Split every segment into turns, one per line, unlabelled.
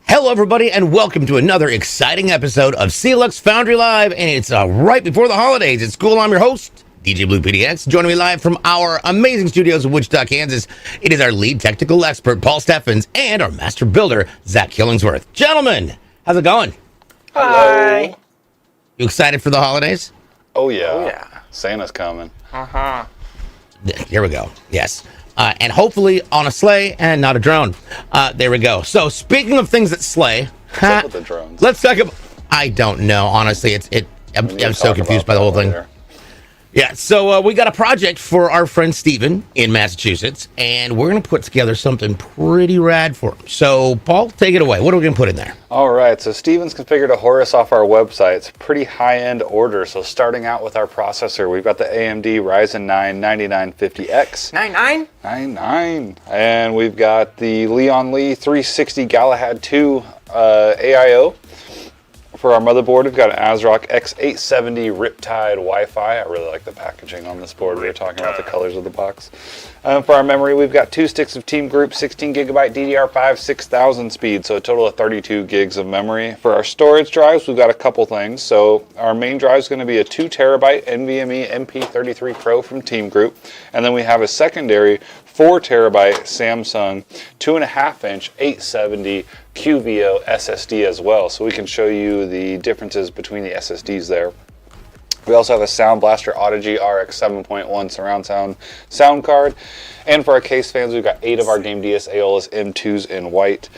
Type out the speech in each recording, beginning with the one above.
Hello, everybody, and welcome to another exciting episode of CLX Foundry Live, and it's right before the holidays. It's cool. I'm your host, DJ Blue PDX. Joining me live from our amazing studios in Wichita, Kansas, it is our lead technical expert, Paul Steffens, and our master builder, Zach Killingsworth. Gentlemen, how's it going?
Hi.
You excited for the holidays?
Oh, yeah.
Oh, yeah.
Santa's coming.
Uh-huh.
Here we go. Yes. And hopefully on a sleigh and not a drone. There we go. So speaking of things that slay,
What's up with the drones?
let's talk about. I don't know. Honestly, I'm so confused by the whole thing.
Later.
Yeah. So we got a project for our friend Steven in Massachusetts, and we're gonna put together something pretty rad for him. So Paul, take it away. What are we gonna put in there?
All right, so Steven's configured a Horus off our website. It's a pretty high-end order. So starting out with our processor, we've got the AMD Ryzen 9 9950X.
99?
And we've got the Leon Lee 360 Galahad 2 AIO. For our motherboard, we've got an ASRock X870 Riptide Wi-Fi. I really like the packaging on this board. We were talking about the colors of the box. For our memory, we've got 2 sticks of Team Group, 16 gigabyte DDR5, 6000 speed, so a total of 32 gigs of memory. For our storage drives, we've got a couple things. So our main drive is going to be a 2 terabyte NVMe MP33 Pro from Team Group, and then we have a secondary 4 terabyte Samsung 2.5-inch 870 QVO SSD as well, so we can show you the differences between the SSDs there. We also have a Sound Blaster Audigy RX 7.1 surround sound card, and for our case fans, we've got 8 of our Game DS Aeolus M2s in white.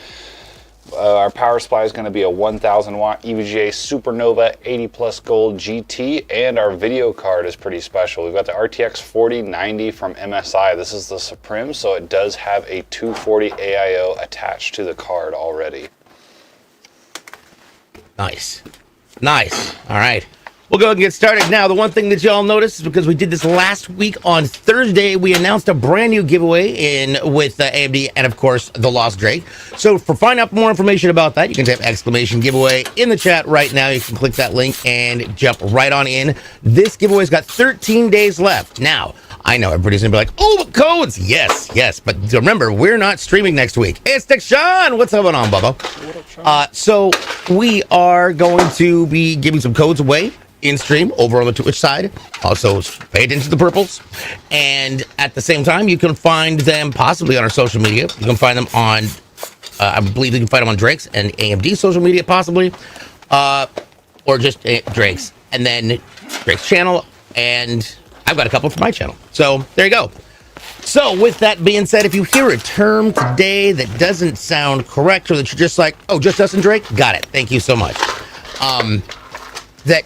Our power supply is going to be a 1000 watt EVGA Supernova 80 Plus Gold GT, and our video card is pretty special. We've got the RTX 4090 from MSI. This is the Supreme, so it does have a 240 AIO attached to the card already.
Nice. All right. We'll go ahead and get started now. The one thing that y'all noticed is because we did this last week on Thursday, we announced a brand new giveaway with AMD and, of course, the Lost Drake. So for find out more information about that, you can type exclamation giveaway in the chat right now. You can click that link and jump right on in. This giveaway's got 13 days left. Now, I know everybody's going to be like, oh, but codes. Yes. But remember, we're not streaming next week. It's Sean. What's going on, Bubba?
What up, Sean?
So we are going to be giving some codes away in stream over on the Twitch side. Also pay attention to the purples, and at the same time you can find them possibly on our social media. You can find them on I believe you can find them on Drake's and AMD social media possibly, or just Drake's, and then Drake's channel, and I've got a couple for my channel. So there you go. So with that being said, if you hear a term today that doesn't sound correct, or that you're just like, oh, just us and Drake, got it, thank you so much, that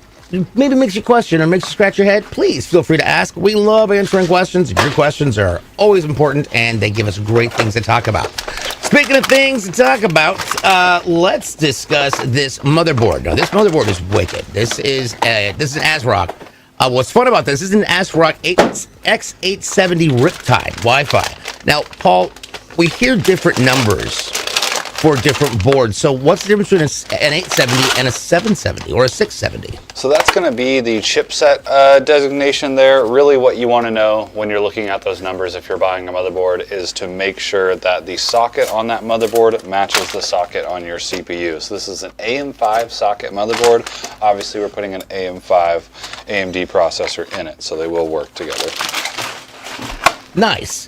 maybe makes you question or makes you scratch your head, please feel free to ask. We love answering questions. Your questions are always important, and they give us great things to talk about. Speaking of things to talk about, let's discuss this motherboard. Now, this motherboard is wicked. This is an ASRock. What's fun about this is an ASRock X870 Riptide Wi-Fi. Now, Paul, we hear different numbers for different boards. So what's the difference between an 870 and a 770 or a 670?
So that's going to be the chipset designation there. Really what you want to know when you're looking at those numbers if you're buying a motherboard is to make sure that the socket on that motherboard matches the socket on your CPU. So this is an AM5 socket motherboard. Obviously we're putting an AM5 AMD processor in it, so they will work together.
Nice.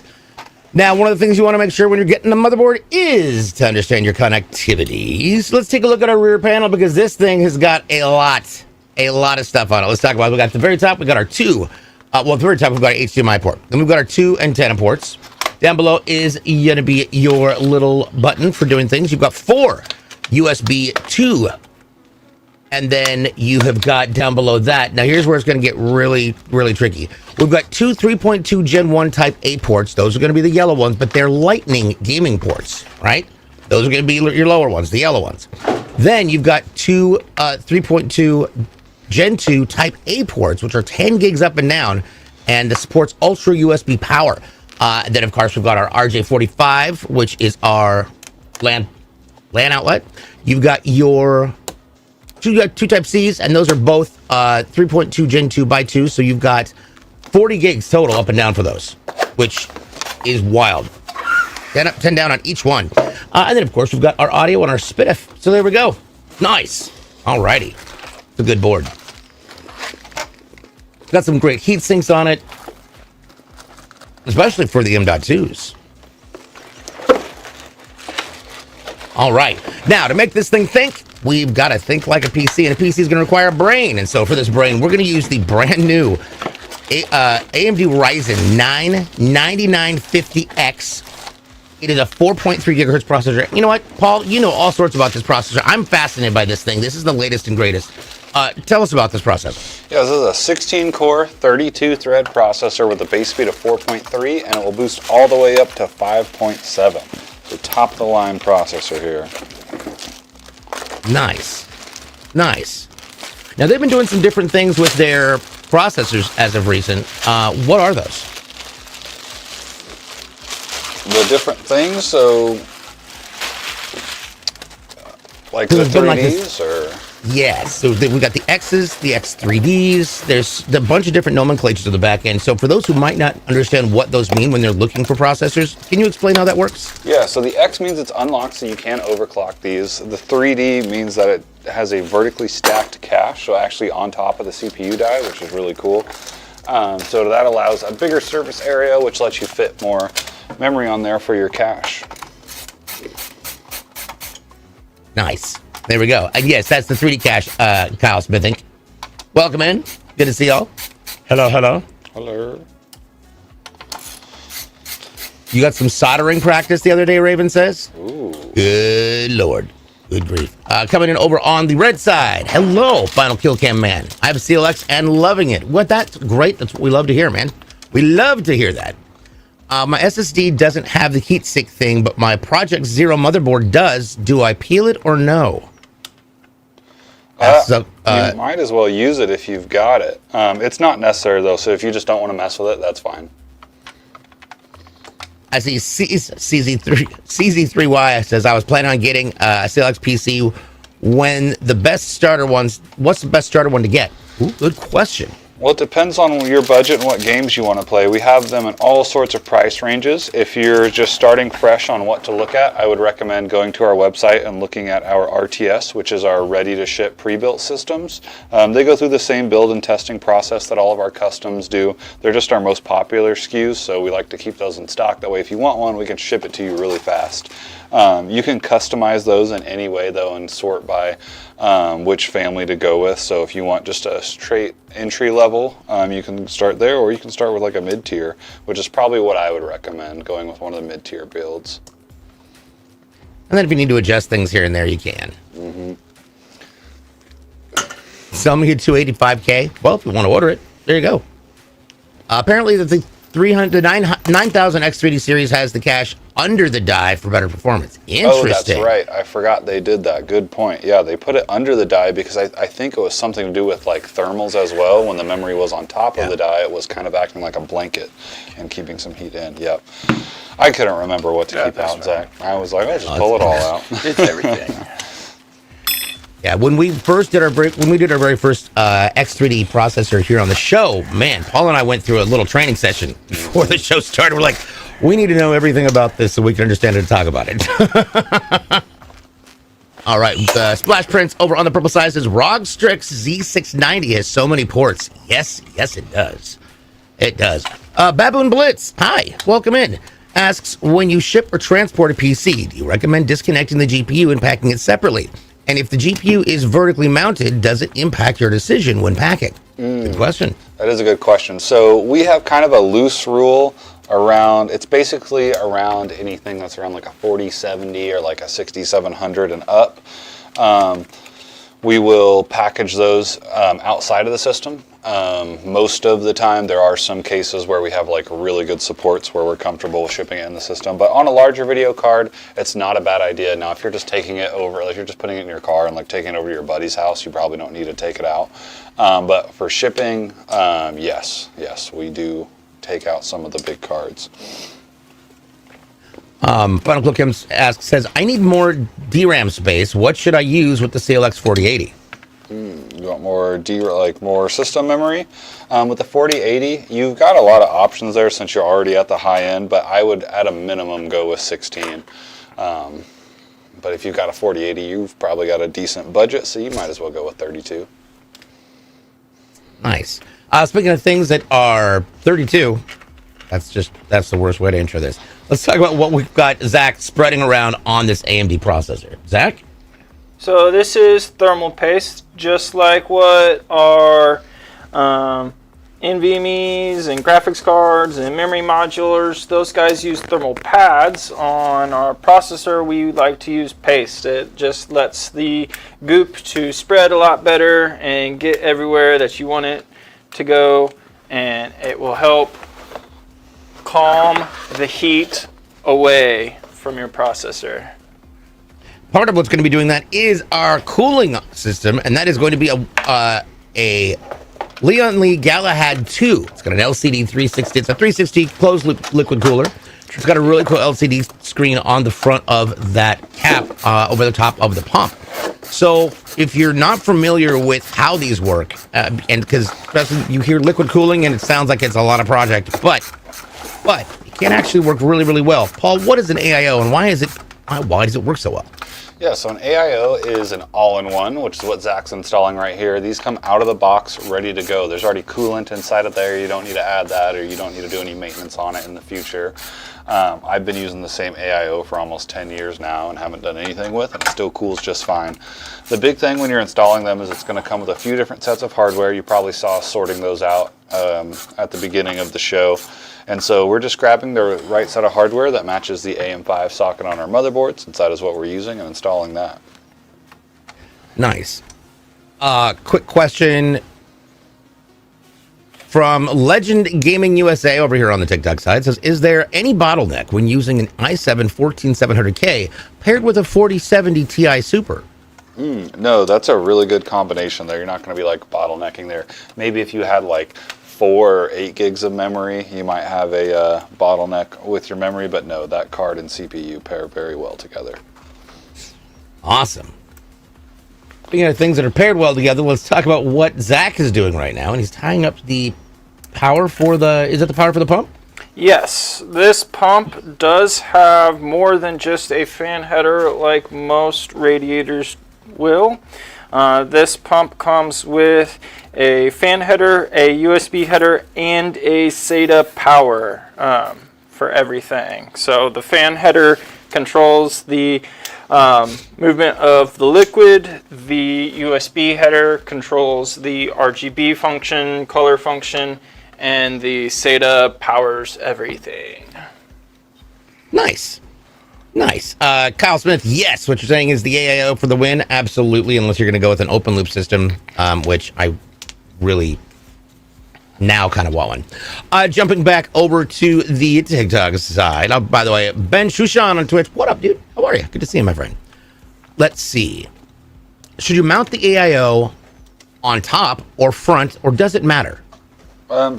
Now, one of the things you want to make sure when you're getting the motherboard is to understand your connectivity. So let's take a look at our rear panel because this thing has got a lot of stuff on it. Let's talk about it. We got at the very top, we got our two. At the very top, we've got our HDMI port. Then we've got our two antenna ports. Down below is going to be your little button for doing things. You've got 4 USB 2. And then you have got down below that. Now, here's where it's going to get really, really tricky. We've got 2 3.2 Gen 1 Type A ports. Those are going to be the yellow ones, but they're Lightning gaming ports, right? Those are going to be your lower ones, the yellow ones. Then you've got 2 3.2 Gen 2 Type A ports, which are 10 gigs up and down, and it supports Ultra USB power. Then, of course, we've got our RJ45, which is our LAN outlet. You've got your two Type C's, and those are both 3.2 Gen 2 by 2, so you've got 40 gigs total up and down for those, which is wild. 10 up, 10 down on each one. And then, of course, we've got our audio and our SPDIF. So there we go. Nice. Alrighty. It's a good board. Got some great heat sinks on it, especially for the M.2s. All right. Now, to make this thing think, we've got to think like a PC, and a PC is going to require a brain. And so for this brain, we're going to use the brand new AMD Ryzen 9 9950X. It is a 4.3 gigahertz processor. You know what, Paul? You know all sorts about this processor. I'm fascinated by this thing. This is the latest and greatest. Tell us about this processor.
Yeah, this is a 16-core, 32-thread processor with a base speed of 4.3, and it will boost all the way up to 5.7. The top-of-the-line processor here.
Nice. Nice. Now, they've been doing some different things with their processors as of recent. What are those?
The different things, so like the 3Ds or...
Yes, so we got the X's, the X3Ds. There's a bunch of different nomenclatures at the back end. So for those who might not understand what those mean when they're looking for processors, can you explain how that works?
Yeah, so the X means it's unlocked, so you can't overclock these. The 3D means that it has a vertically stacked cache, so actually on top of the CPU die, which is really cool. So that allows a bigger surface area, which lets you fit more memory on there for your cache.
Nice. There we go. And yes, that's the 3D cache, Kyle Smithink. Welcome in. Good to see y'all. Hello, hello.
Hello.
You got some soldering practice the other day, Raven says.
Ooh.
Good Lord. Good grief. Coming in over on the red side. Hello, Final Kill Cam Man. I have a CLX and loving it. What? That's great. That's what we love to hear, man. We love to hear that. My SSD doesn't have the heatsink thing, but my Project Zero motherboard does. Do I peel it or no?
You might as well use it if you've got it. It's not necessary, though, so if you just don't want to mess with it, that's fine.
I see CZ3Y says, I was planning on getting a CLX PC when the best starter ones. What's the best starter one to get? Ooh, good question.
Well, it depends on your budget and what games you want to play. We have them in all sorts of price ranges. If you're just starting fresh on what to look at, I would recommend going to our website and looking at our RTS, which is our ready-to-ship pre-built systems. They go through the same build and testing process that all of our customs do. They're just our most popular SKUs, so we like to keep those in stock. That way, if you want one, we can ship it to you really fast. You can customize those in any way, though, and sort by which family to go with. So if you want just a straight entry level, you can start there, or you can start with like a mid-tier, which is probably what I would recommend, going with one of the mid-tier builds.
And then if you need to adjust things here and there, you can.
Mm-hmm.
Some get 285K. Well, if you want to order it, there you go. Apparently, the 9000 X3D series has the cache under the die for better performance. Interesting.
Oh, that's right. I forgot they did that. Good point. Yeah, they put it under the die because I think it was something to do with like thermals as well. When the memory was on top of the die, it was kind of acting like a blanket and keeping some heat in. Yep. I couldn't remember what to keep out, Zach. I was like, I'll just pull it all out.
It's everything.
Yeah, when we did our very first X3D processor here on the show, man, Paul and I went through a little training session before the show started. We're like, we need to know everything about this so we can understand it and talk about it. All right, Splash Prince over on the purple side says, ROG Strix Z690 has so many ports. Yes, it does. It does. Baboon Blitz, hi, welcome in. asks, when you ship or transport a PC, do you recommend disconnecting the GPU and packing it separately? And if the GPU is vertically mounted, does it impact your decision when packing? Good question.
That is a good question. So we have kind of a loose rule around, it's basically around anything that's around like a 4070 or like a 6700 and up. We will package those outside of the system. Most of the time, there are some cases where we have like really good supports where we're comfortable with shipping it in the system. But on a larger video card, it's not a bad idea. Now, if you're just taking it over, like you're just putting it in your car and like taking it over to your buddy's house, you probably don't need to take it out. But for shipping, yes, we do take out some of the big cards.
Final Clip says, I need more DRAM space. What should I use with the CLX 4080?
You want more system memory? With the 4080, you've got a lot of options there since you're already at the high end, but I would at a minimum go with 16. But if you've got a 4080, you've probably got a decent budget, so you might as well go with 32.
Nice. Speaking of things that are 32, that's the worst way to intro this. Let's talk about what we've got Zach spreading around on this AMD processor. Zach?
So this is thermal paste, just like what our NVMe's and graphics cards and memory modulars, those guys use thermal pads. On our processor, we like to use paste. It just lets the goop to spread a lot better and get everywhere that you want it to go, and it will help calm the heat away from your processor.
Part of what's going to be doing that is our cooling system, and that is going to be a Leon Lee Galahad 2. It's got an LCD 360. It's a 360 closed loop liquid cooler. It's got a really cool LCD screen on the front of that cap over the top of the pump. So if you're not familiar with how these work, and because especially you hear liquid cooling and it sounds like it's a lot of project, but it can actually work really, really well. Paul, what is an AIO and why does it work so well?
Yeah, so an AIO is an all-in-one, which is what Zach's installing right here. These come out of the box ready to go. There's already coolant inside of there. You don't need to add that, or you don't need to do any maintenance on it in the future. I've been using the same AIO for almost 10 years now and haven't done anything with it. It still cools just fine. The big thing when you're installing them is it's going to come with a few different sets of hardware. You probably saw us sorting those out at the beginning of the show. And so we're just grabbing the right set of hardware that matches the AM5 socket on our motherboard, since that is what we're using, and installing that.
Nice. Quick question from Legend Gaming USA over here on the TikTok side. Says, is there any bottleneck when using an i7 14700K paired with a 4070 Ti Super?
No, that's a really good combination there. You're not going to be like bottlenecking there. Maybe if you had like 4 or 8 gigs of memory, you might have a bottleneck with your memory, but no, that card and CPU pair very well together.
Awesome. Speaking of things that are paired well together, let's talk about what Zach is doing right now. And he's tying up the power for is it the power for the pump?
Yes, this pump does have more than just a fan header like most radiators will. This pump comes with a fan header, a USB header, and a SATA power for everything. So the fan header controls the movement of the liquid. The USB header controls the RGB function, color function, and the SATA powers everything.
Nice. Kyle Smith, yes, what you're saying is the AIO for the win? Absolutely, unless you're going to go with an open loop system, which I really now kind of want one. Jumping back over to the TikTok side. Oh, by the way, Ben Shushan on Twitch. What up, dude? How are you? Good to see you, my friend. Let's see. Should you mount the AIO on top or front, or does it matter?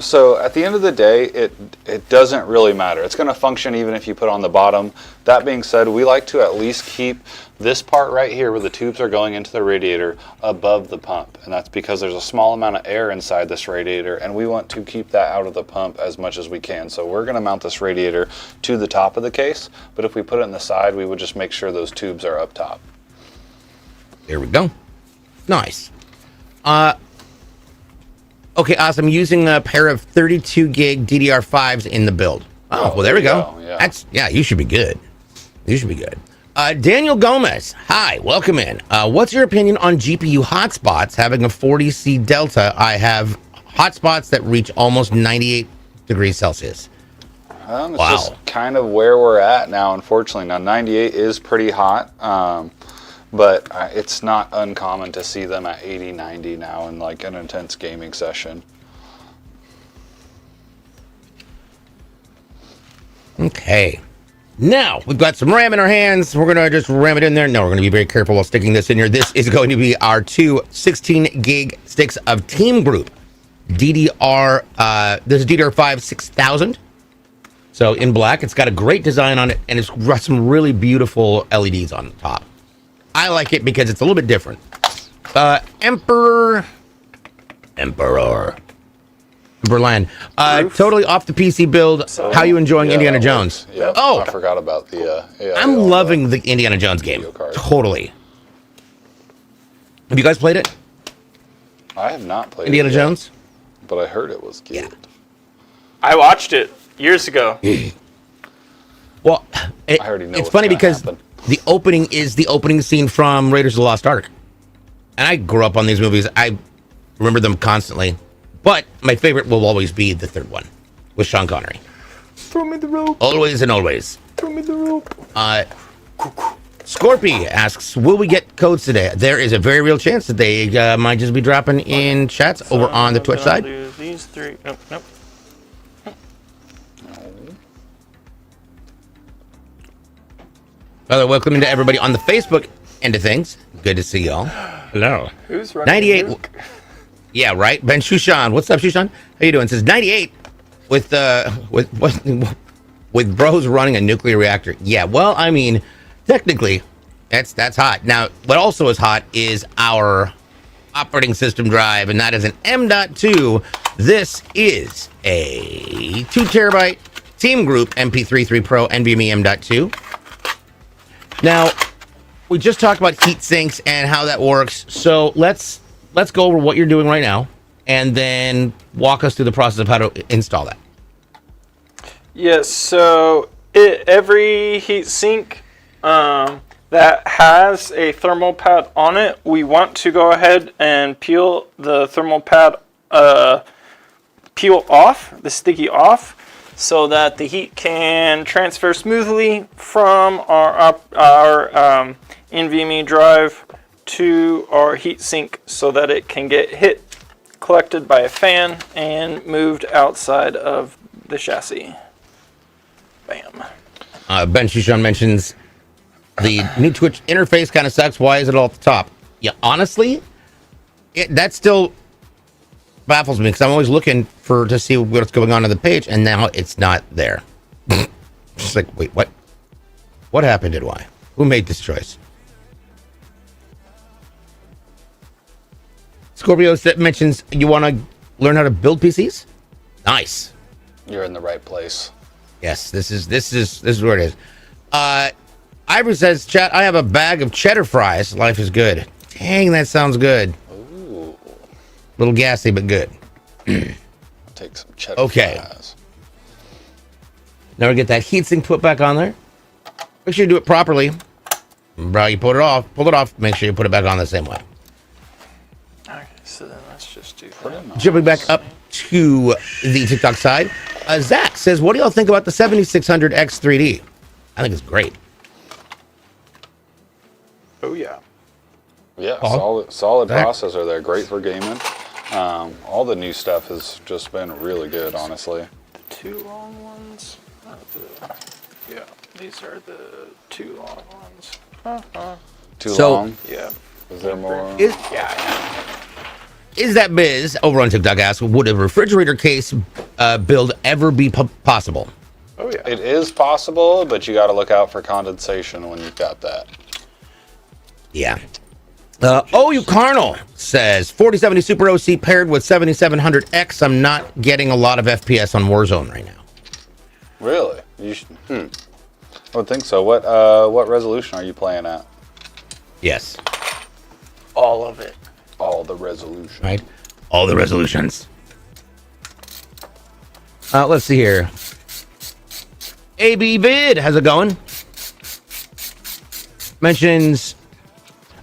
So at the end of the day, it doesn't really matter. It's going to function even if you put on the bottom. That being said, we like to at least keep this part right here where the tubes are going into the radiator above the pump. And that's because there's a small amount of air inside this radiator, and we want to keep that out of the pump as much as we can. So we're going to mount this radiator to the top of the case, but if we put it in the side, we would just make sure those tubes are up top.
There we go. Nice. Okay, awesome. Using a pair of 32 gig DDR5s in the build. Oh, well, there we go.
Yeah.
You should be good. You should be good. Daniel Gomez, hi, welcome in. What's your opinion on GPU hotspots? Having a 40C Delta, I have hotspots that reach almost 98 degrees Celsius.
It's just kind of where we're at now, unfortunately. Now, 98 is pretty hot, but it's not uncommon to see them at 80, 90 now in like an intense gaming session.
Okay. Now, we've got some RAM in our hands. We're going to just ram it in there. No, we're going to be very careful while sticking this in here. This is going to be our two 16 gig sticks of Team Group DDR. This is DDR5 6000. So in black, it's got a great design on it, and it's got some really beautiful LEDs on the top. I like it because it's a little bit different. Emperor. Berlin. Totally off the PC build.
So,
how you enjoying Indiana Jones?
Yeah.
Oh,
I forgot about the.
I'm loving the Indiana Jones game. Totally. Have you guys played it?
I have not played
Indiana Jones,
but I heard it was good.
Yeah.
I watched it years ago.
Well,
I already know.
It's funny because the opening is the opening scene from Raiders of the Lost Ark, and I grew up on these movies. I remember them constantly. But my favorite will always be the third one with Sean Connery.
Throw me the rope.
Always and always.
Throw me the rope.
Scorpy asks, will we get codes today? There is a very real chance that they might just be dropping in chats over on the Twitch side.
Do these three. Nope.
Welcome to everybody on the Facebook end of things. Good to see y'all. Hello.
Who's running
98.
Luke?
Yeah, right. Ben Shushan. What's up, Shushan? How you doing? It says 98 with bros running a nuclear reactor. Yeah, well, I mean, technically, that's hot. Now, what also is hot is our operating system drive, and that is an M.2. This is a 2 terabyte Team Group MP3 Pro NVMe M.2. Now, we just talked about heat sinks and how that works, so let's go over what you're doing right now, and then walk us through the process of how to install that.
Yes, so every heat sink that has a thermal pad on it, we want to go ahead and peel the thermal pad, peel off, the sticky off, so that the heat can transfer smoothly from our NVMe drive to our heat sink so that it can get collected by a fan and outside of the chassis. Bam.
Ben Shushan mentions the new Twitch interface kind of sucks. Why is it all at the top? Yeah, honestly, that still baffles me because I'm always looking to see what's going on the page, and now it's not there. Just like, wait, what? What happened and why? Who made this choice? Scorpio mentions you want to learn how to build PCs. Nice.
You're in the right place.
Yes, this is where it is. Ivor says, chat, I have a bag of cheddar fries. Life is good. Dang, that sounds good.
Ooh.
Little gassy, but good.
I'll take some cheddar fries. Now we get that heatsink put back on there. Make sure you do it properly. Bro, you pull it off. Make sure you put it back on the same way.
Okay, so then let's just do that.
Jumping back up to the TikTok side, Zach says, what do y'all think about the 7600X 3D? I think it's great.
Oh, yeah.
Yeah, solid processor there. Great for gaming. All the new stuff has just been really good, honestly.
The two long ones. Yeah, these are the two long ones.
Too long?
Yeah.
Is there more?
Is that biz over on TikTok asks, would a refrigerator case build ever be possible?
Oh, yeah.
It is possible, but you got to look out for condensation when you've got that.
Yeah. OU Carnal says 4070 Super OC paired with 7700X. I'm not getting a lot of FPS on Warzone right now.
Really? You should, I would think so. What resolution are you playing at?
Yes.
All of it.
All the resolution.
Right? All the resolutions. Let's see here. AB Vid, how's it going? Mentions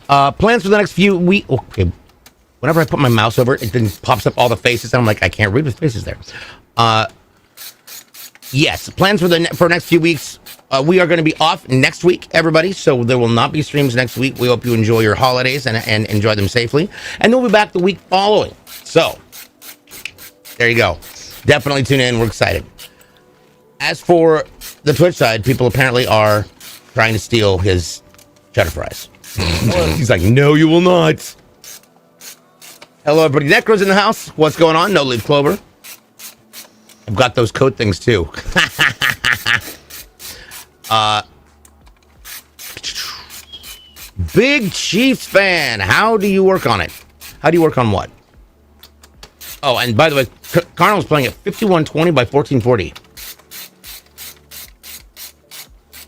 plans for the next few weeks. Okay. Whenever I put my mouse over it, it then pops up all the faces. And I'm like, I can't read the faces there. Yes, plans for for next few weeks. We are going to be off next week, everybody. So there will not be streams next week. We hope you enjoy your holidays and enjoy them safely. And we'll be back the week following. So there you go. Definitely tune in. We're excited. As for the Twitch side, people apparently are trying to steal his cheddar fries. He's like, no, you will not. Hello, everybody. Necro's in the house. What's going on? No leaf clover. I've got those coat things too. Big Chiefs fan. How do you work on it? How do you work on what? Oh, and by the way, Carnal's playing at 5120 by 1440.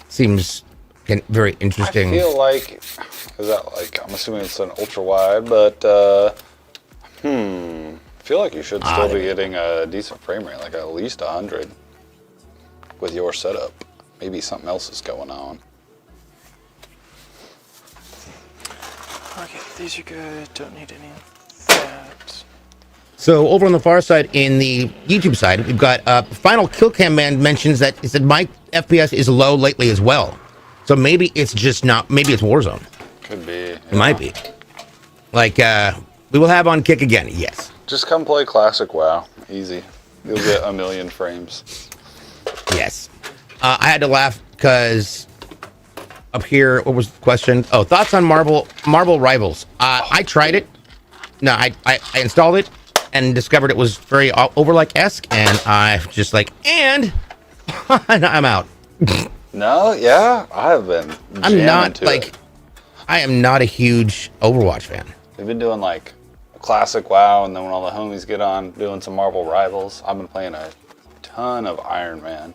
Seems very interesting.
I feel like, is that like, I'm assuming it's an ultra wide, but I feel like you should still be getting a decent frame rate, like at least 100 with your setup. Maybe something else is going on.
Okay, these are good. Don't need any of that.
So over on the far side, in the YouTube side, we've got Final Kill Cam Man mentions that he said my FPS is low lately as well. So maybe it's just not. Maybe it's Warzone.
Could be. Yeah.
It might be. Like we will have on Kick again. Yes.
Just come play Classic WoW. Easy. You'll get 1,000,000 frames.
Yes. I had to laugh because up here, what was the question? Oh, thoughts on Marvel Rivals. I tried it. No, I installed it and discovered it was very Overlike-esque, and I just like, and I'm out.
No, yeah, I have been.
I'm not like,
it.
I am not a huge Overwatch fan.
We've been doing like Classic WoW, and then when all the homies get on, doing some Marvel Rivals. I've been playing a ton of Iron Man.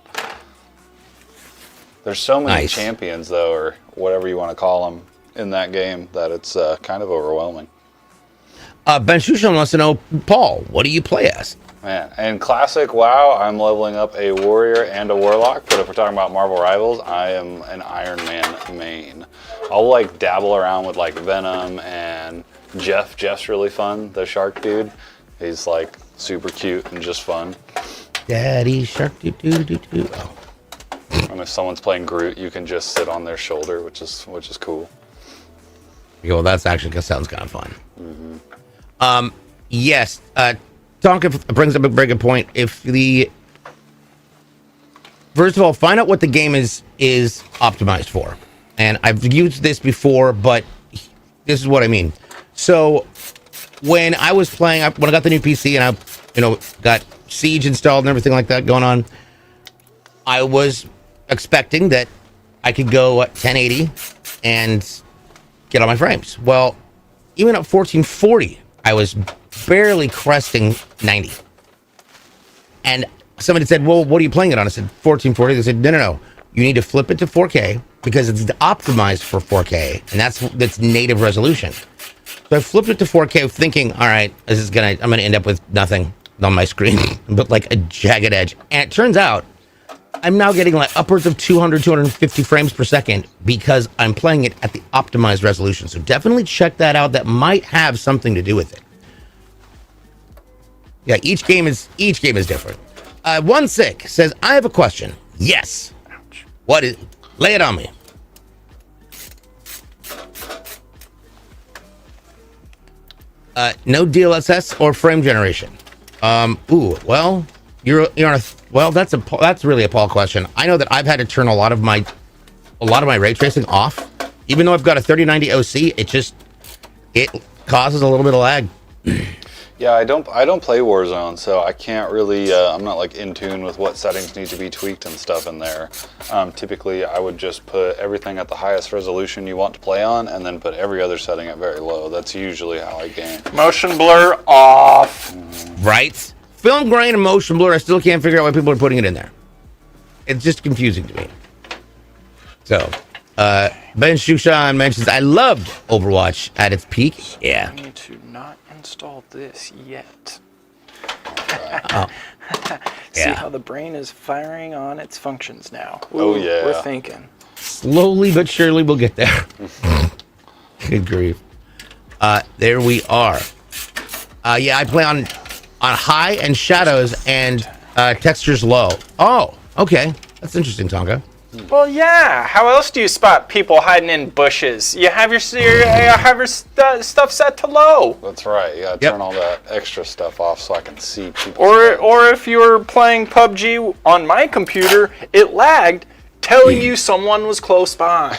There's so many champions, though, or whatever you want to call them, in that game that it's kind of overwhelming.
Ben Shushan wants to know, Paul, what do you play as?
Man, in Classic WoW, I'm leveling up a Warrior and a Warlock, but if we're talking about Marvel Rivals, I am an Iron Man main. I'll like dabble around with like Venom and Jeff. Jeff's really fun, the shark dude. He's like super cute and just fun.
Daddy shark doo doo doo doo. Oh.
And if someone's playing Groot, you can just sit on their shoulder, which is cool.
Well, that's actually sounds kind of fun. Mm-hmm. Yes. Tonka brings up a very good point. If first of all, find out what the game is optimized for. And I've used this before, but this is what I mean. So when I was playing, when I got the new PC and I, got Siege installed and everything like that going on, I was expecting that I could go at 1080 and get all my frames. Well, even at 1440, I was barely cresting 90. And somebody said, well, what are you playing it on? I said, 1440. They said, no. You need to flip it to 4K because it's optimized for 4K, and that's native resolution. So I flipped it to 4K thinking, all right, I'm gonna end up with nothing on my screen, but like a jagged edge. And it turns out I'm now getting like upwards of 200, 250 frames per second because I'm playing it at the optimized resolution. So definitely check that out. That might have something to do with it. Yeah, each game is different. One Sick says, I have a question. Yes. Ouch. What is? Lay it on me. No DLSS or frame generation. Well, you're on a. Well, that's really a Paul question. I know that I've had to turn a lot of my ray tracing off, even though I've got a 3090 OC. It causes a little bit of lag.
Yeah, I don't play Warzone, so I can't really. I'm not like in tune with what settings need to be tweaked and stuff in there. Typically, I would just put everything at the highest resolution you want to play on, and then put every other setting at very low. That's usually how I game.
Motion blur off.
Right. Film grain and motion blur. I still can't figure out why people are putting it in there. It's just confusing to me. So, Ben Shushan mentions, I loved Overwatch at its peak. Yeah.
I need to not install this yet. See how the brain is firing on its functions now.
Oh, yeah.
We're thinking.
Slowly but surely we'll get there. Good grief. There we are. Yeah, I play on high and shadows and textures low. Oh, okay. That's interesting, Tonka.
Well, yeah. How else do you spot people hiding in bushes? You have your stuff set to low.
That's right. You gotta turn all that extra stuff off so I can see people.
Or if you were playing PUBG on my computer, it lagged, telling you someone was close by.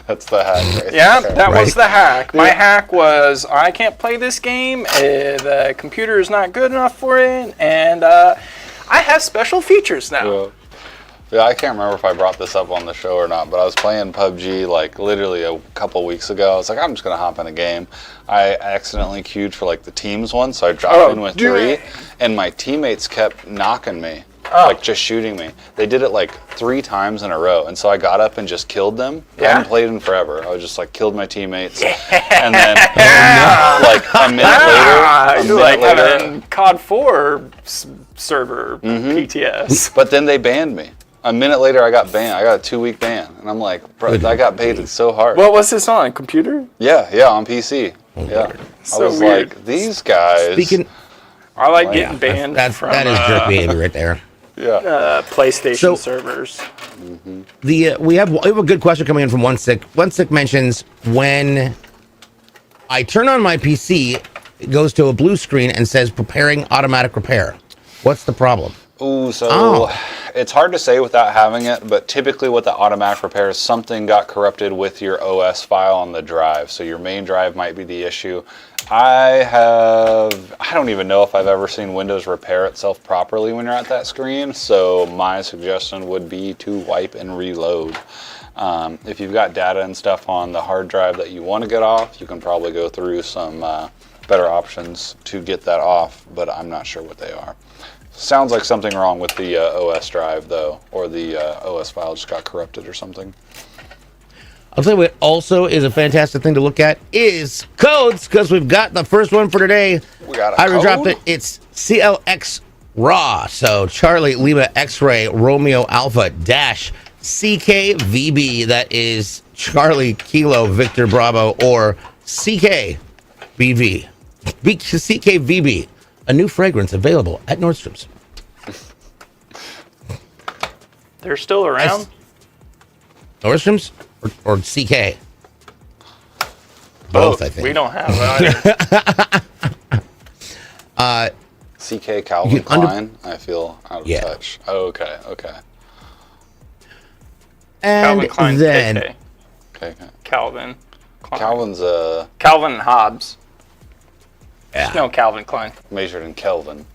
That's the hack. Right
Yeah,
there.
that was the hack. My hack was, I can't play this game, the computer is not good enough for it, and I have special features now.
Yeah, I can't remember if I brought this up on the show or not, but I was playing PUBG like literally a couple weeks ago. I was like, I'm just going to hop in a game. I accidentally queued for like the teams one, so I dropped in with 3, and my teammates kept knocking me. Like just shooting me. They did it like 3 times in a row, and so I got up and just killed them. I hadn't played in forever. I was just like killed my teammates, and then like a minute later,
in COD 4 server PTS.
But then they banned me. A minute later, I got banned. I got a 2-week ban, and I'm like, bro, I got baited so hard.
What was this on? Computer?
Yeah, on PC. Yeah,
So
I was
weird.
like, these guys.
I like getting banned from
that is jerk behavior right there.
Yeah.
PlayStation servers.
We have a good question coming in from One Sick. One Sick mentions, when I turn on my PC, it goes to a blue screen and says preparing automatic repair. What's the problem?
Ooh, so it's hard to say without having it, but typically what the automatic repair is, something got corrupted with your OS file on the drive. So your main drive might be the issue. I don't even know if I've ever seen Windows repair itself properly when you're at that screen. So my suggestion would be to wipe and reload. If you've got data and stuff on the hard drive that you want to get off, you can probably go through some better options to get that off, but I'm not sure what they are. Sounds like something wrong with the OS drive, though, or the OS file just got corrupted or something.
I'll tell you what also is a fantastic thing to look at is codes, because we've got the first one for today.
We got a
I
code?
dropped it. It's CLX Raw. So Charlie Lima X-Ray Romeo Alpha dash CKVB. That is Charlie Kilo Victor Bravo, or CKVB. CKVB. A new fragrance available at Nordstrom's.
They're still around?
Nordstrom's or CK? Both, I think.
We don't have that.
CK Calvin Klein, I feel out of touch. Oh, okay.
And
Calvin Klein
then
KK.
Okay.
Calvin Klein.
Calvin's
Calvin and Hobbes.
Yeah.
No, Calvin Klein.
measured in Kelvin.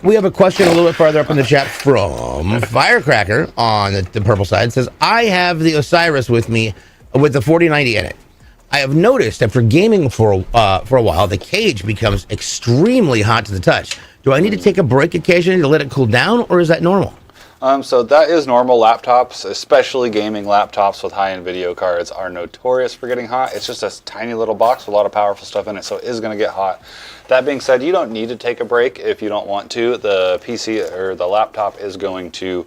We have a question a little bit farther up in the chat from Firecracker on the purple side. It says, I have the Osiris with me with the 4090 in it. I have noticed that for gaming for a while, the cage becomes extremely hot to the touch. Do I need to take a break occasionally to let it cool down, or is that normal?
So that is normal. Laptops, especially gaming laptops with high-end video cards, are notorious for getting hot. It's just a tiny little box with a lot of powerful stuff in it, so it is going to get hot. That being said, you don't need to take a break if you don't want to. The PC or the laptop is going to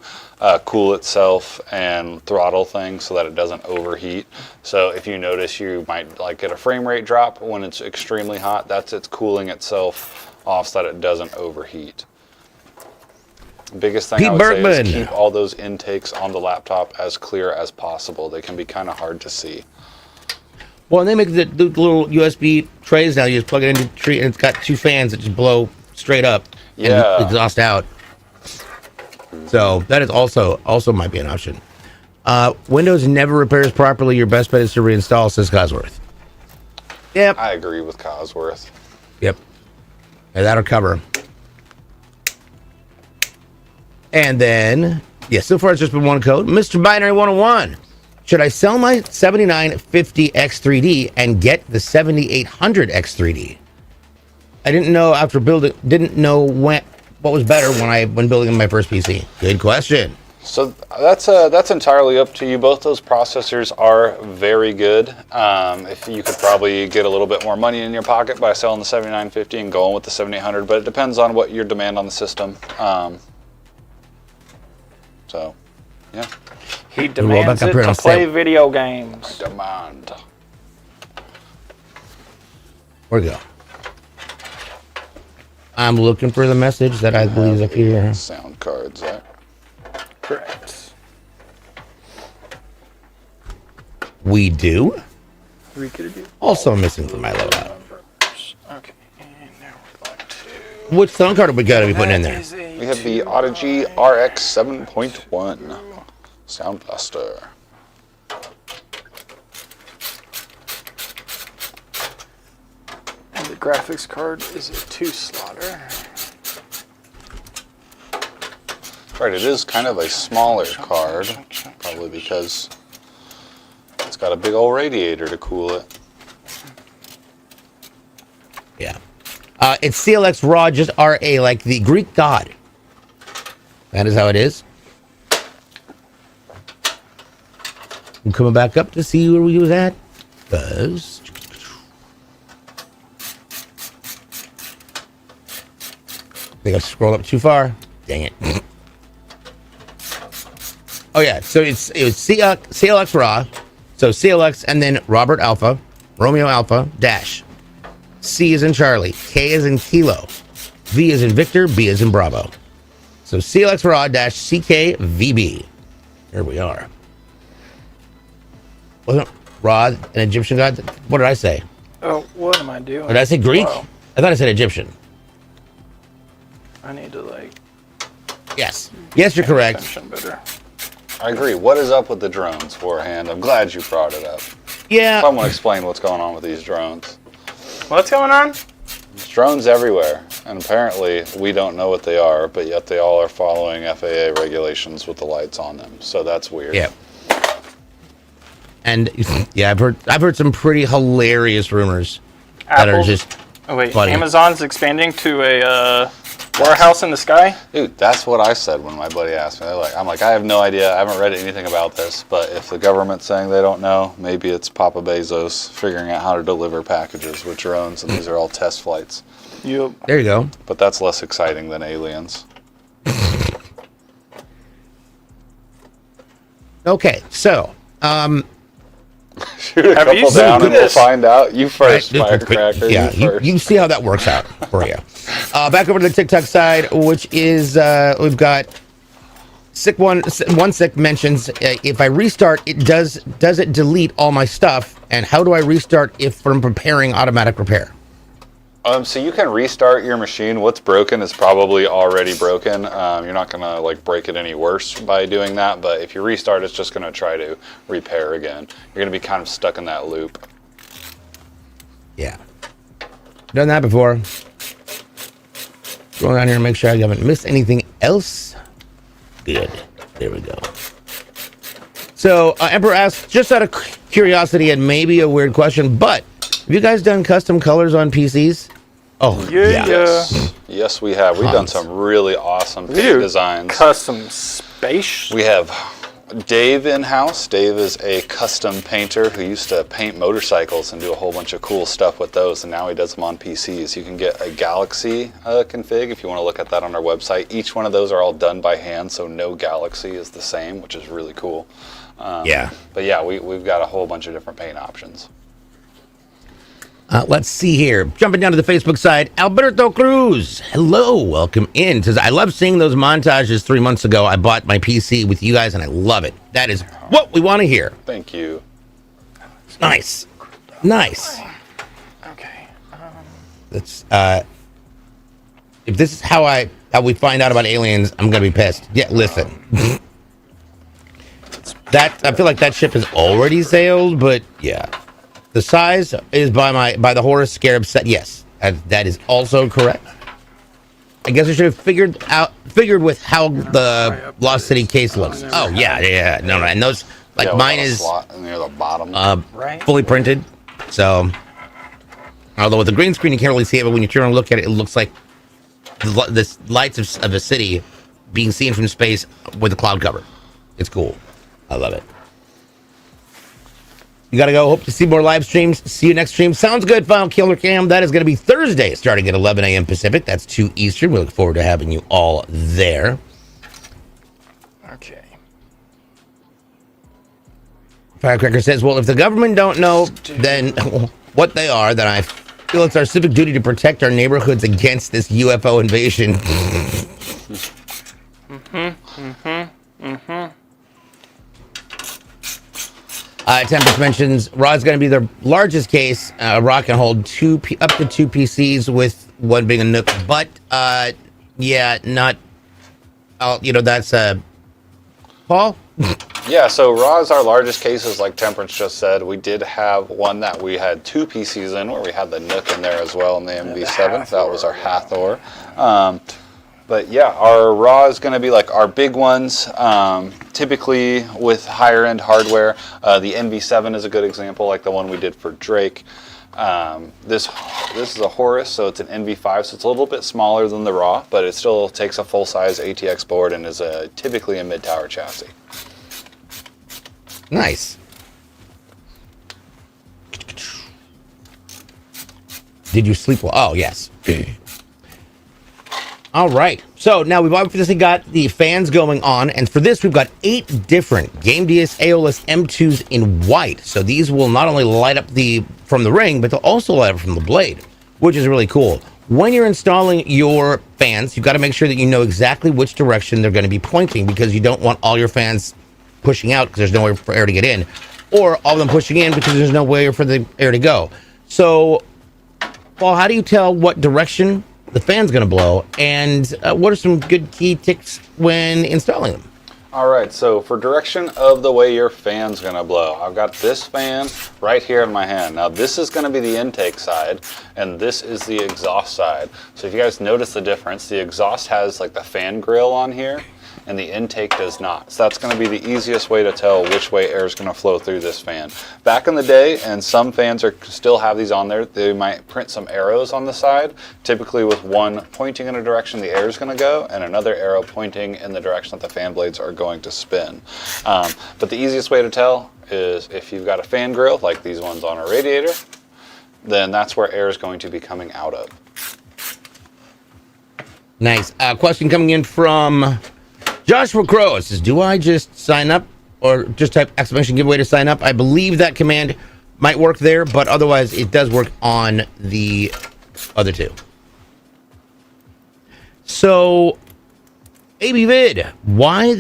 cool itself and throttle things so that it doesn't overheat. So if you notice you might get a frame rate drop when it's extremely hot, that's it's cooling itself off so that it doesn't overheat. Biggest thing I would say is keep all those intakes on the laptop as clear as possible. They can be kind of hard to see.
Well, and they make the little USB trays now. You just plug it into the tree, and it's got two fans that just blow straight up and exhaust out. So that is also might be an option. Windows never repairs properly. Your best bet is to reinstall, says Cosworth. Yep.
I agree with Cosworth.
Yep. And that'll cover. And then, so far it's just been one code. Mr. Binary 101. Should I sell my 7950 X3D and get the 7800 X3D? I didn't know what was better when building my first PC. Good question.
So that's entirely up to you. Both those processors are very good. If you could probably get a little bit more money in your pocket by selling the 7950 and going with the 7800, but it depends on what your demand on the system. So, yeah.
He demands it to play video games.
Demand.
Where'd it go? I'm looking for the message that I believe is up here.
Sound cards there.
Correct.
We do.
We could do.
Also missing from my loadout.
Okay, and now we're going to.
Which sound card are we gotta be putting in there?
We have the Audigy RX 7.1 Sound Blaster.
And the graphics card is a 2-slotter.
Right, it is kind of a smaller card, probably because it's got a big old radiator to cool it.
Yeah. It's CLX Raw, just RA, like the Greek god. That is how it is. I'm coming back up to see where we was at. Buzz. I think I scrolled up too far. Dang it. Oh yeah, so it was CLX Raw. So CLX and then Robert Alpha, Romeo Alpha, dash. C is in Charlie, K is in Kilo, V is in Victor, B is in Bravo. So CLX Raw dash CKVB. Here we are. Wasn't Raw an Egyptian god? What did I say?
Oh, what am I doing?
Did I say Greek?
Wow.
I thought I said Egyptian.
I need to
Yes. Yes, you're correct.
better.
I agree. What is up with the drones, Warhand? I'm glad you brought it up.
Yeah.
Someone explain what's going on with these drones.
What's going on?
There's drones everywhere, and apparently we don't know what they are, but yet they all are following FAA regulations with the lights on them. So that's weird.
Yeah. And yeah, I've heard some pretty hilarious rumors that are just funny.
Amazon's expanding to a warehouse in the sky?
Dude, that's what I said when my buddy asked me. I'm like, I have no idea. I haven't read anything about this, but if the government's saying they don't know, maybe it's Papa Bezos figuring out how to deliver packages with drones, and these are all test flights.
Yep.
There you go.
But that's less exciting than aliens.
Okay, so
shoot a
Have you
couple down
seen
and we'll
this?
find out. You first,
right,
firecracker.
yeah,
you first.
you see how that works out for you. Back over to the TikTok side, which is we've got one sick mentions if I restart, it does it delete all my stuff, and how do I restart if from preparing automatic repair?
So you can restart your machine. What's broken is probably already broken. You're not gonna like break it any worse by doing that, but if you restart, it's just gonna try to repair again. You're gonna be kind of stuck in that loop.
Yeah, done that before. Going down here and make sure I haven't missed anything else. Good, there we go. So Emperor asks, just out of curiosity and maybe a weird question, but have you guys done custom colors on PCs? Oh, yeah.
Yes, we have. We've done some really awesome designs.
Custom space.
We have Dave in-house. Dave is a custom painter who used to paint motorcycles and do a whole bunch of cool stuff with those, and now he does them on PCs. You can get a Galaxy config if you want to look at that on our website. Each one of those are all done by hand, so no Galaxy is the same, which is really cool.
Yeah.
But yeah, we've got a whole bunch of different paint options.
Let's see here. Jumping down to the Facebook side, Alberto Cruz. Hello, welcome in. Says, I love seeing those montages 3 months ago. I bought my PC with you guys and I love it. That is what we want to hear.
Thank you.
Nice. Nice.
Okay.
That's if this is how we find out about aliens, I'm gonna be pissed. Yeah, listen. I feel like that ship has already sailed, but yeah. The size is by the Horus Scarab set. Yes, that is also correct. I guess I should have figured with how the Lost City case looks. Oh yeah. No, and those mine is
near the bottom,
fully printed. So, although with the green screen you can't really see it, but when you turn and look at it, it looks like the lights of a city being seen from space with a cloud cover. It's cool. I love it. You got to go. Hope to see more live streams. See you next stream. Sounds good, File Killer Cam. That is going to be Thursday, starting at 11 a.m. Pacific. That's 2 Eastern. We look forward to having you all there.
Okay.
Firecracker says, well, if the government don't know then what they are, then I feel it's our civic duty to protect our neighborhoods against this UFO invasion. Tempest mentions Rod's going to be their largest case. Rod can hold up to two PCs with one being a Nook, but yeah, not. That's Paul.
Yeah, so Raw's our largest cases, like Temperance just said. We did have one that we had 2 PCs in, where we had the Nook in there as well in the MV7. That was our Hathor. But yeah, our Raw is going to be like our big ones, typically with higher end hardware. The NV7 is a good example, like the one we did for Drake. This is a Horus, so it's an NV5, so it's a little bit smaller than the Raw, but it still takes a full-size ATX board and is typically a mid-tower chassis.
Nice. Did you sleep well? Oh, yes. All right. So now we've obviously got the fans going on, and for this we've got 8 different Game DS AOLS M2s in white. So these will not only light up from the ring, but they'll also light up from the blade, which is really cool. When you're installing your fans, you've got to make sure that you know exactly which direction they're going to be pointing, because you don't want all your fans pushing out because there's nowhere for air to get in, or all of them pushing in because there's no way for the air to go. So, Paul, how do you tell what direction the fan's going to blow, and what are some good key ticks when installing them?
All right, so for direction of the way your fan's going to blow, I've got this fan right here in my hand. Now this is going to be the intake side, and this is the exhaust side. So if you guys notice the difference, the exhaust has like the fan grill on here, and the intake does not. So that's going to be the easiest way to tell which way air is going to flow through this fan. Back in the day, and some fans still have these on there, they might print some arrows on the side, typically with one pointing in a direction the air is going to go, and another arrow pointing in the direction that the fan blades are going to spin. But the easiest way to tell is if you've got a fan grill, like these ones on a radiator, then that's where air is going to be coming out of.
Nice. Question coming in from Joshua Crow. Says, do I just sign up, or just type exclamation giveaway to sign up? I believe that command might work there, but otherwise it does work on the other two. So, ABVid, why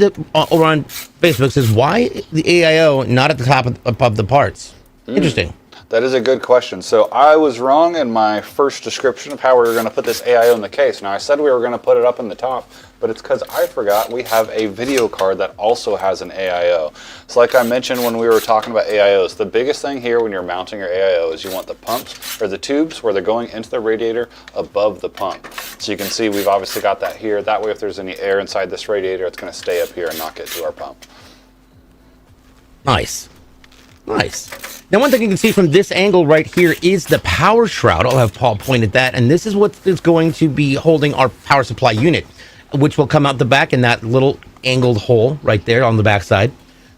over on Facebook says, why the AIO not at the top of the parts? Interesting.
That is a good question. So I was wrong in my first description of how we were going to put this AIO in the case. Now I said we were going to put it up in the top, but it's because I forgot we have a video card that also has an AIO. So like I mentioned when we were talking about AIOs, the biggest thing here when you're mounting your AIO is you want the pumps, or the tubes where they're going into the radiator above the pump. So you can see we've obviously got that here. That way if there's any air inside this radiator, it's going to stay up here and not get to our pump.
Nice. Nice. Now, one thing you can see from this angle right here is the power shroud. I'll have Paul point at that. And this is what is going to be holding our power supply unit, which will come out the back in that little angled hole right there on the back side.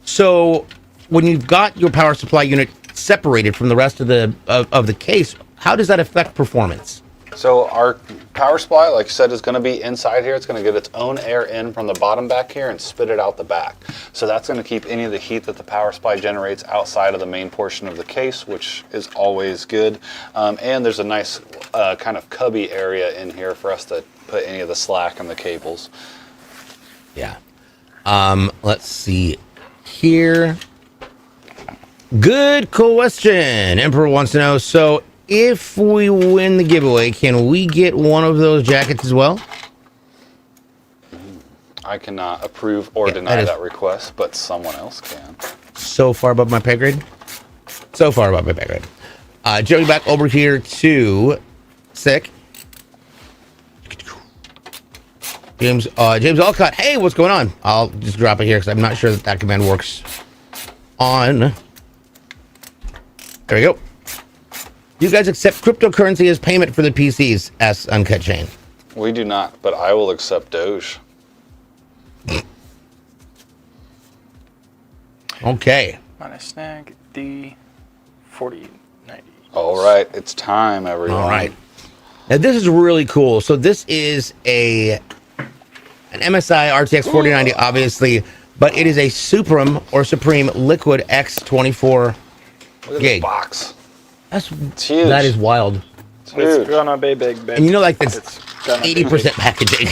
So when you've got your power supply unit separated from the rest of the case, how does that affect performance?
So our power supply, like I said, is going to be inside here. It's going to get its own air in from the bottom back here and spit it out the back. So that's going to keep any of the heat that the power supply generates outside of the main portion of the case, which is always good. And there's a nice kind of cubby area in here for us to put any of the slack and the cables.
Yeah. Let's see here. Good question. Emperor wants to know, so if we win the giveaway, can we get one of those jackets as well?
I cannot approve or deny that request, but someone else can.
So far above my pay grade. So far above my pay grade. Jumping back over here to Sick. James Alcott. Hey, what's going on? I'll just drop it here because I'm not sure that command works on. There we go. Do you guys accept cryptocurrency as payment for the PCs? Asks Uncut Chain.
We do not, but I will accept Doge.
Okay.
minus snag D 4090.
All right, it's time, everyone.
All right. Now this is really cool. So this is an MSI RTX 4090, obviously, but it is a Supreme Liquid X24
Look at
gig.
this box.
That's
huge.
That is wild.
It's huge.
It's gonna be big, bitch.
And you know, like that's
It's gonna be
80% packaging.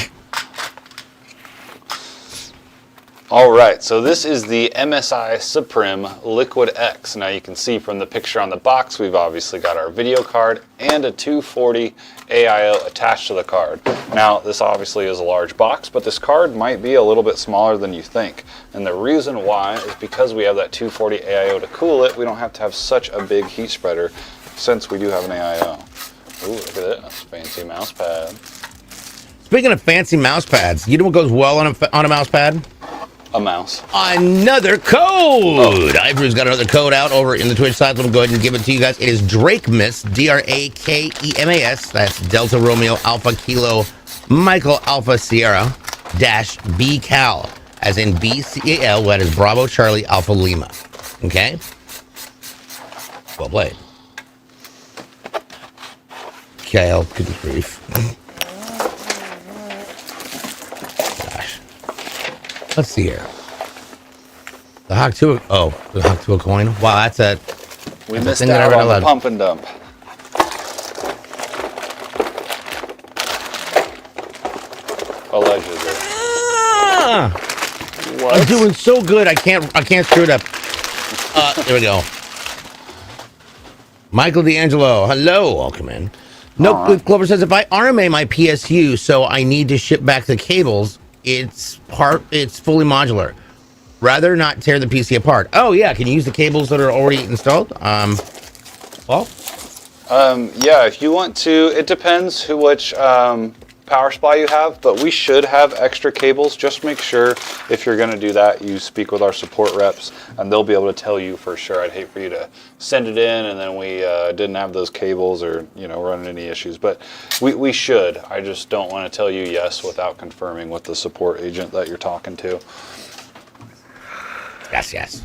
All right, so this is the MSI Supreme Liquid X. Now you can see from the picture on the box, we've obviously got our video card and a 240 AIO attached to the card. Now, this obviously is a large box, but this card might be a little bit smaller than you think. And the reason why is because we have that 240 AIO to cool it, we don't have to have such a big heat spreader since we do have an AIO. Ooh, look at this fancy mouse pad.
Speaking of fancy mouse pads, you know what goes well on a mouse pad?
A mouse.
Another code. Ivory's got another code out over in the Twitch side. Let me go ahead and give it to you guys. It is Drakemas, Drakemas. That's Delta Romeo Alpha Kilo Michael Alpha Sierra dash BCAL, as in BCAL, that is Bravo Charlie Alpha Lima. Okay? Well played. KL, goodness grief. Gosh. Let's see here. The Hawk 2. Oh, the Hawk 2 a coin. Wow, that's a.
We
that's a
missed
thing that I
out
read
on the
aloud.
pump and dump. Allegedly.
Ah!
What?
I'm doing so good. I can't screw it up. There we go. Michael D'Angelo, hello, welcome in. Nope, Clover says if I RMA my PSU, so I need to ship back the cables. It's fully modular. Rather not tear the PC apart. Oh yeah, can you use the cables that are already installed? Well,
yeah, if you want to, it depends which power supply you have, but we should have extra cables. Just make sure if you're going to do that, you speak with our support reps, and they'll be able to tell you for sure. I'd hate for you to send it in and then we didn't have those cables or running any issues, but we should. I just don't want to tell you yes without confirming with the support agent that you're talking to.
yes.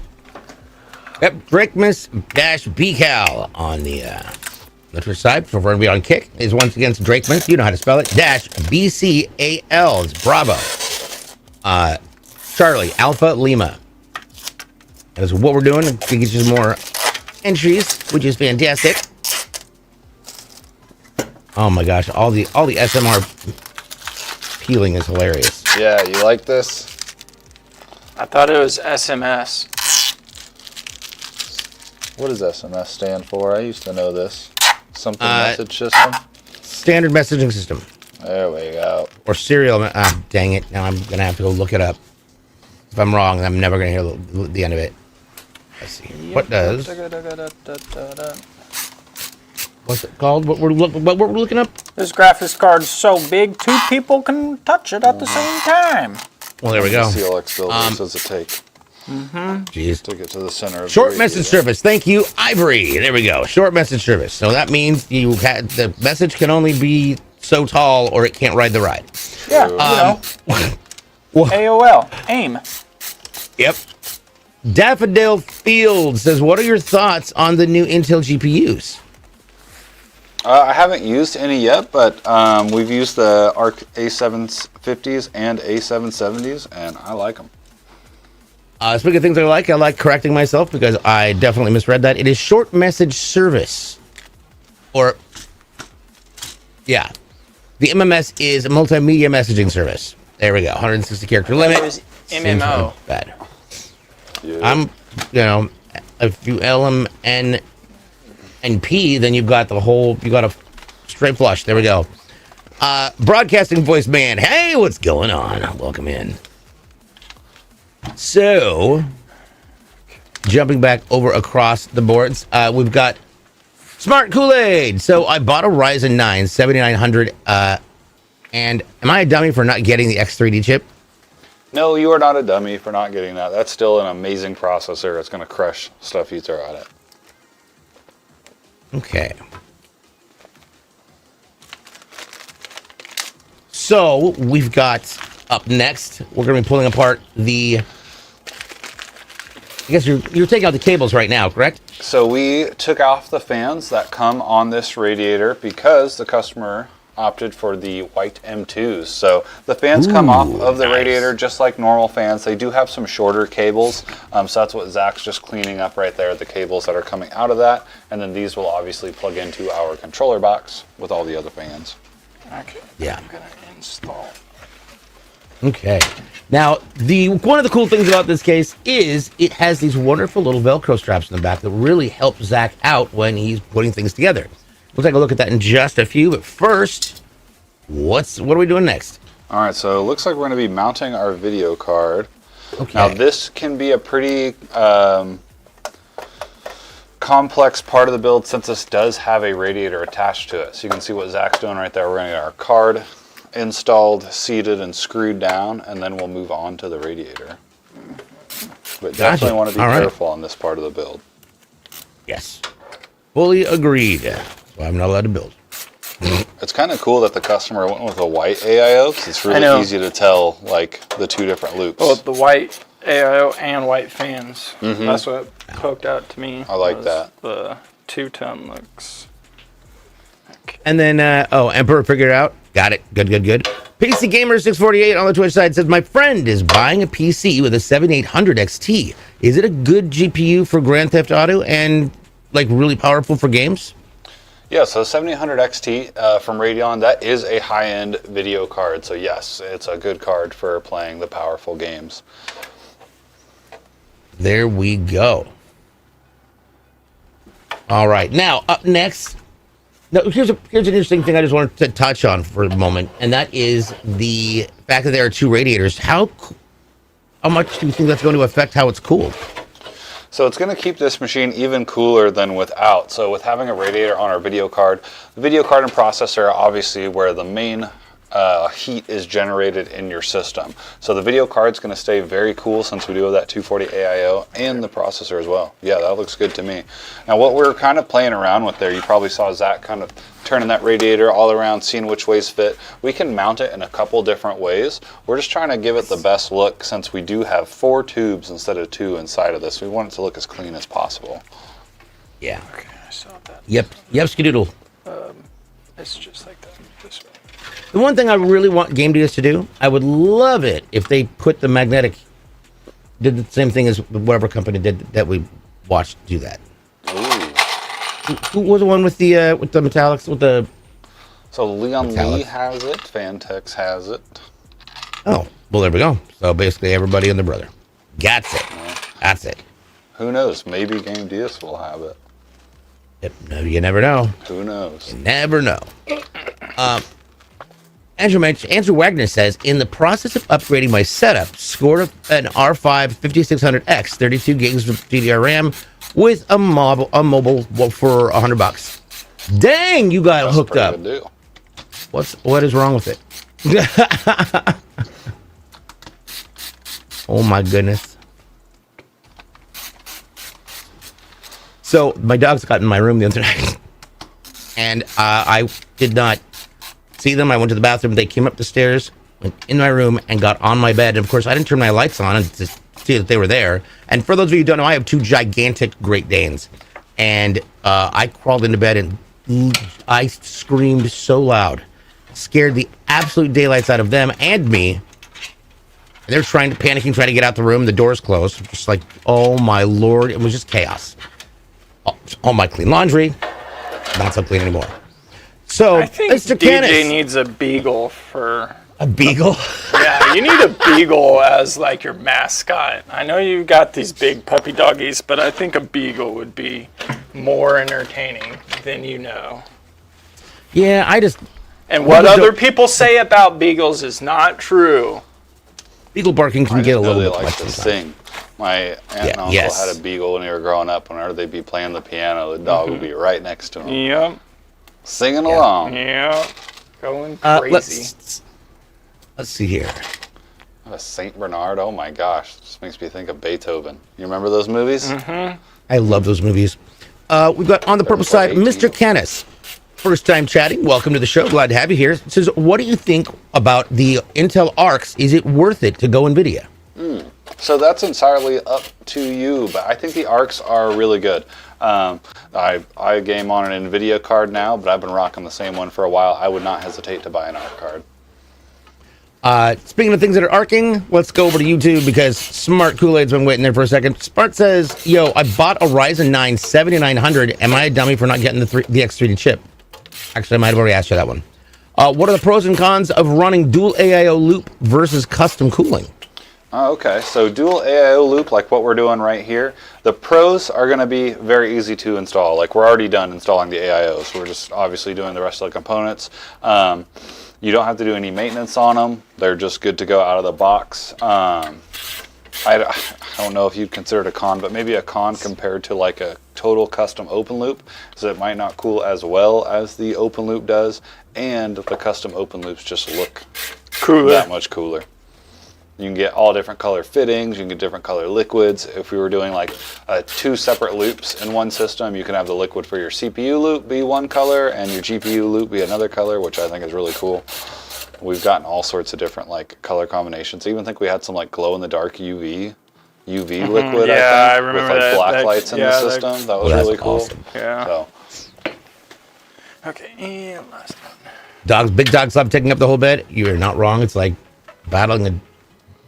Yep, Drakemas dash BCAL on the Twitch side. For everybody on Kick is once again Drakemas. You know how to spell it. Dash BCAL is Bravo. Charlie Alpha Lima. That is what we're doing to get you some more entries, which is fantastic. Oh my gosh, all the SMR peeling is hilarious.
Yeah, you like this?
I thought it was SMS.
What does SMS stand for? I used to know this. Something message system?
Standard messaging system.
There we go.
Or serial. Dang it. Now I'm going to have to go look it up. If I'm wrong, I'm never going to hear the end of it. Let's see. What does... What's it called? What we're looking up?
This graphics card is so big, 2 people can touch it at the same time.
Well, there we go.
CLX builders does it take
Jeez.
to get to the center of
Short
the
message service. Thank you, Ivory. There we go. Short message service. So that means the message can only be so tall or it can't ride the ride.
Yeah, AOL, AIM.
Yep. Daffodil Field says, what are your thoughts on the new Intel GPUs?
I haven't used any yet, but we've used the ARC A750s and A770s, and I like them.
Speaking of things I like correcting myself because I definitely misread that. It is short message service. Or, yeah. The MMS is a multimedia messaging service. There we go. 160 character limit.
It was MMO.
Bad.
Yeah.
If you LM N and P, then you've got a straight flush. There we go. Broadcasting voice man. Hey, what's going on? Welcome in. So, jumping back over across the boards, we've got Smart Kool-Aid. So I bought a Ryzen 9 7900, and am I a dummy for not getting the X3D chip?
No, you are not a dummy for not getting that. That's still an amazing processor. It's going to crush stuff you throw at it.
Okay. So we've got up next, we're going to be pulling apart the I guess you're taking out the cables right now, correct?
So we took off the fans that come on this radiator because the customer opted for the white M2s. So the fans come off of the radiator just like normal fans. They do have some shorter cables. So that's what Zach's just cleaning up right there, the cables that are coming out of that. And then these will obviously plug into our controller box with all the other fans.
Okay.
Yeah.
I'm gonna install.
Okay. Now, one of the cool things about this case is it has these wonderful little Velcro straps in the back that really help Zach out when he's putting things together. We'll take a look at that in just a few, but first, what are we doing next?
All right, so it looks like we're going to be mounting our video card.
Okay.
Now, this can be a pretty complex part of the build since this does have a radiator attached to it. So you can see what Zach's doing right there. We're going to get our card installed, seated, and screwed down, and then we'll move on to the radiator. But definitely want to be careful on this part of the build.
Yes. Fully agreed. So I'm not allowed to build.
It's kind of cool that the customer went with a white AIO because it's really easy to tell like the two different loops.
Well, the white AIO and white fans. That's what poked out to me.
I like that.
The two-tone looks.
Okay. And then, Emperor figured it out. Got it. Good. PC Gamer 648 on the Twitch side says, my friend is buying a PC with a 7800 XT. Is it a good GPU for Grand Theft Auto and like really powerful for games?
Yeah, so 7800 XT from Radeon, that is a high-end video card. So yes, it's a good card for playing the powerful games.
There we go. All right, now up next. Now, here's an interesting thing I just wanted to touch on for a moment, and that is the fact that there are two radiators. How much do you think that's going to affect how it's cooled?
So it's going to keep this machine even cooler than without. So with having a radiator on our video card, the video card and processor are obviously where the main heat is generated in your system. So the video card's going to stay very cool since we do have that 240 AIO and the processor as well. Yeah, that looks good to me. Now what we're kind of playing around with there, you probably saw Zach kind of turning that radiator all around, seeing which ways fit. We can mount it in a couple different ways. We're just trying to give it the best look since we do have 4 tubes instead of 2 inside of this. We want it to look as clean as possible.
Yeah.
Okay, I saw that.
Yep, Skidoodle.
It's just like that. This way.
The one thing I really want Game Diaz to do, I would love it if they put the magnetic, did the same thing as whatever company did that we watched do that. Who was the one with the metallics with the?
So Leon
metallics.
Lee has it. Fantex has it.
Oh, well there we go. So basically everybody and their brother. That's it. That's it.
Who knows? Maybe Game Diaz will have it.
Yep. No, you never know.
Who knows?
You never know. Andrew Wagner says, in the process of upgrading my setup, scored an R5 5600X, 32 gigs of DDR RAM with a mobile for $100. Dang, you got hooked up.
Good deal.
What is wrong with it? Oh my goodness. So my dogs got in my room the other night, and I did not see them. I went to the bathroom. They came up the stairs, went in my room, and got on my bed. And of course, I didn't turn my lights on to see that they were there. And for those of you who don't know, I have 2 gigantic Great Danes, and I crawled into bed and I screamed so loud, scared the absolute daylights out of them and me. They're panicking, trying to get out the room. The door's closed. Just like, oh my Lord, it was just chaos. All my clean laundry, not so clean anymore. So,
I think
Mr.
DJ
Canis,
needs a beagle for...
a beagle?
Yeah, you need a beagle as like your mascot. I know you've got these big puppy doggies, but I think a beagle would be more entertaining than you know.
Yeah,
And what other people say about beagles is not true.
beagle barking can
I
get a
didn't know
little
they
bit
liked
much
to
sometimes.
sing. My aunt and uncle had a beagle when they were growing up. Whenever they'd be playing the piano, the dog would be right next to him,
Yep.
singing along.
Yep. Going crazy.
Let's see here.
A Saint Bernard. Oh my gosh, this makes me think of Beethoven. You remember those movies?
I love those movies. We've got on the purple side, Mr. Canis. First time chatting. Welcome to the show. Glad to have you here. It says, what do you think about the Intel Arcs? Is it worth it to go NVIDIA?
So that's entirely up to you, but I think the arcs are really good. I game on an NVIDIA card now, but I've been rocking the same one for a while. I would not hesitate to buy an arc card.
Speaking of things that are arcing, let's go over to YouTube because Smart Kool-Aid's been waiting there for a second. Smart says, yo, I bought a Ryzen 9 7900. Am I a dummy for not getting the X3D chip? Actually, I might have already asked you that one. What are the pros and cons of running dual AIO loop versus custom cooling?
Okay, so dual AIO loop, like what we're doing right here, the pros are going to be very easy to install. Like we're already done installing the AIOs. We're just obviously doing the rest of the components. You don't have to do any maintenance on them. They're just good to go out of the box. I don't know if you'd consider it a con, but maybe a con compared to like a total custom open loop, so it might not cool as well as the open loop does, and the custom open loops just look
Cooler.
that much cooler. You can get all different color fittings, you can get different color liquids. If we were doing like 2 separate loops in one system, you can have the liquid for your CPU loop be one color and your GPU loop be another color, which I think is really cool. We've gotten all sorts of different like color combinations. I even think we had some like glow in the dark UV liquid,
Yeah,
I think,
I remember
with like
that.
black lights in the system. That was really cool.
Awesome.
Yeah.
So,
Okay, and last one.
Big dogs love taking up the whole bed. You are not wrong. It's like battling a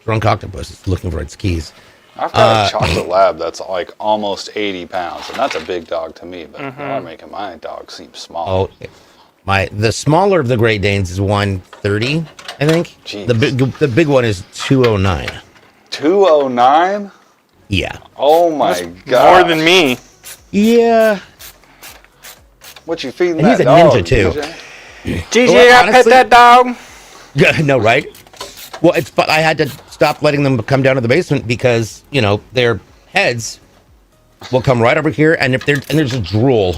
drunk octopus. It's looking for its keys.
I've got a chocolate lab that's like almost 80 pounds, and that's a big dog to me, but you're making my dog seem small.
Oh, the smaller of the Great Danes is 130, I think.
Jeez.
The big one is 209.
209?
Yeah.
Oh my god.
More than me.
Yeah.
What you feeding
And
that
he's a
dog,
ninja, too.
DJ?
GG,
Well,
I pet
honestly-
that dog.
Yeah, no, right? Well, but I had to stop letting them come down to the basement because, you know, their heads will come right over here, and there's a drool.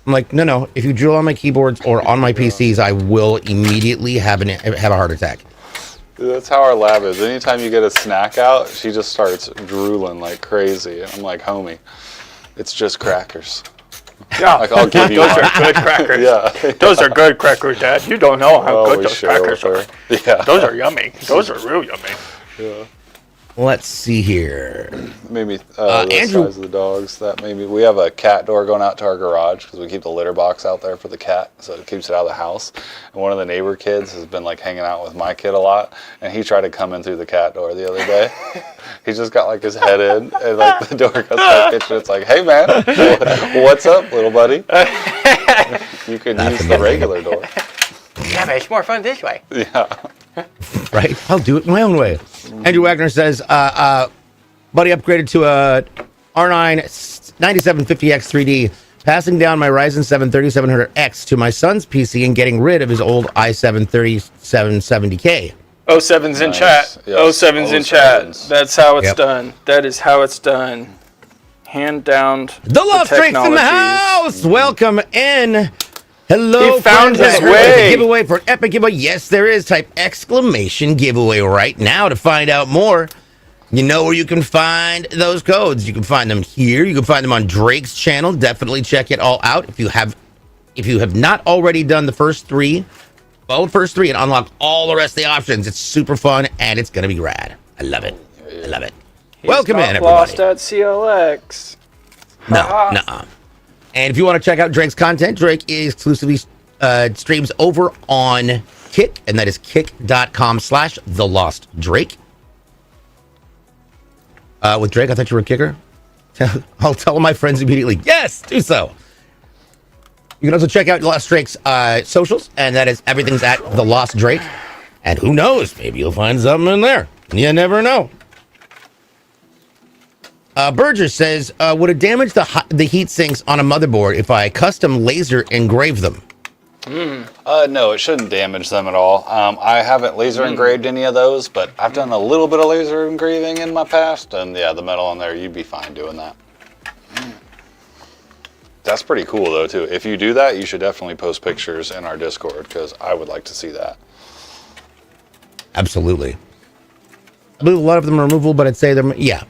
I'm like, no. If you drool on my keyboards or on my PCs, I will immediately have a heart attack.
Dude, that's how our lab is. Anytime you get a snack out, she just starts drooling like crazy. And I'm like, homie, it's just crackers.
Yeah,
Like, I'll give you
those
one.
are good crackers.
Yeah.
Those are good crackers, Dad. You don't know how
Oh,
good
we
those
share
crackers
with
are.
her. Yeah.
Those are yummy. Those are real yummy.
Yeah.
Let's see here.
Maybe the
Andrew-
size of the dogs. That maybe we have a cat door going out to our garage because we keep the litter box out there for the cat, so it keeps it out of the house. And one of the neighbor kids has been like hanging out with my kid a lot, and he tried to come in through the cat door the other day. He just got like his head in, and like the door goes to the kitchen. It's like, hey man, what's up, little buddy? You can use the regular door.
Yeah, but it's more fun this way.
Yeah.
Right? I'll do it my own way. Andrew Wagner says, buddy upgraded to a R9 9750X 3D, passing down my Ryzen 7 3700X to my son's PC and getting rid of his old i7 3770K.
07's in
Nice.
chat.
Yes.
07's in chat.
07's.
That's how it's
Yep.
done. That is how it's done. Hand down.
The Love Drake's in the
technologies.
house! Welcome in. Hello,
He found
friends.
his
There's a
way.
giveaway for an epic giveaway. Yes, there is. Type exclamation giveaway right now to find out more. You know where you can find those codes. You can find them here. You can find them on Drake's channel. Definitely check it all out. If you have not already done the first three, follow the first three and unlock all the rest of the options. It's super fun and it's gonna be rad. I love it. I love it.
He's
Welcome
not
in, everybody.
lost at CLX.
No,
Haha.
nuh-uh. And if you want to check out Drake's content, Drake exclusively streams over on Kick, and that is kick.com/thelostdrake. With Drake, I thought you were a kicker. I'll tell my friends immediately, yes, do so. You can also check out Lost Drake's socials, and that is everything's at The Lost Drake. And who knows, maybe you'll find something in there. You never know. Burgess says, would it damage the heat sinks on a motherboard if I custom laser engrave them?
No, it shouldn't damage them at all. I haven't laser engraved any of those, but I've done a little bit of laser engraving in my past, and yeah, the metal on there, you'd be fine doing that. That's pretty cool though too. If you do that, you should definitely post pictures in our Discord because I would like to see that.
Absolutely. I believe a lot of them are removable, but I'd say they're, yeah.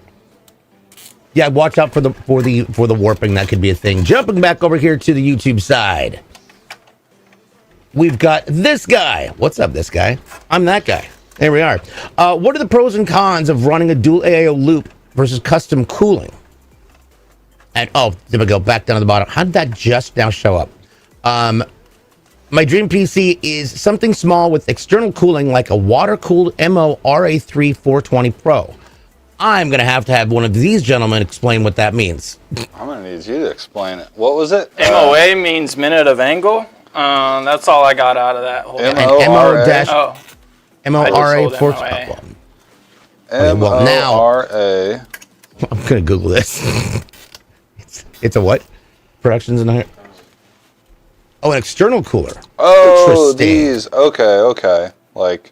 Yeah, watch out for the warping. That could be a thing. Jumping back over here to the YouTube side. We've got this guy. What's up, this guy? I'm that guy. There we are. What are the pros and cons of running a dual AIO loop versus custom cooling? And there we go. Back down to the bottom. How did that just now show up? My dream PC is something small with external cooling like a water-cooled MORA3 420 Pro. I'm going to have one of these gentlemen explain what that means.
I'm going to need you to explain it. What was it?
MOA means minute of angle. That's all I got out of that whole thing.
MORA 420.
MORA.
I'm going to Google this. It's a what? Productions in here? Oh, an external cooler.
Oh, these. Okay. Like.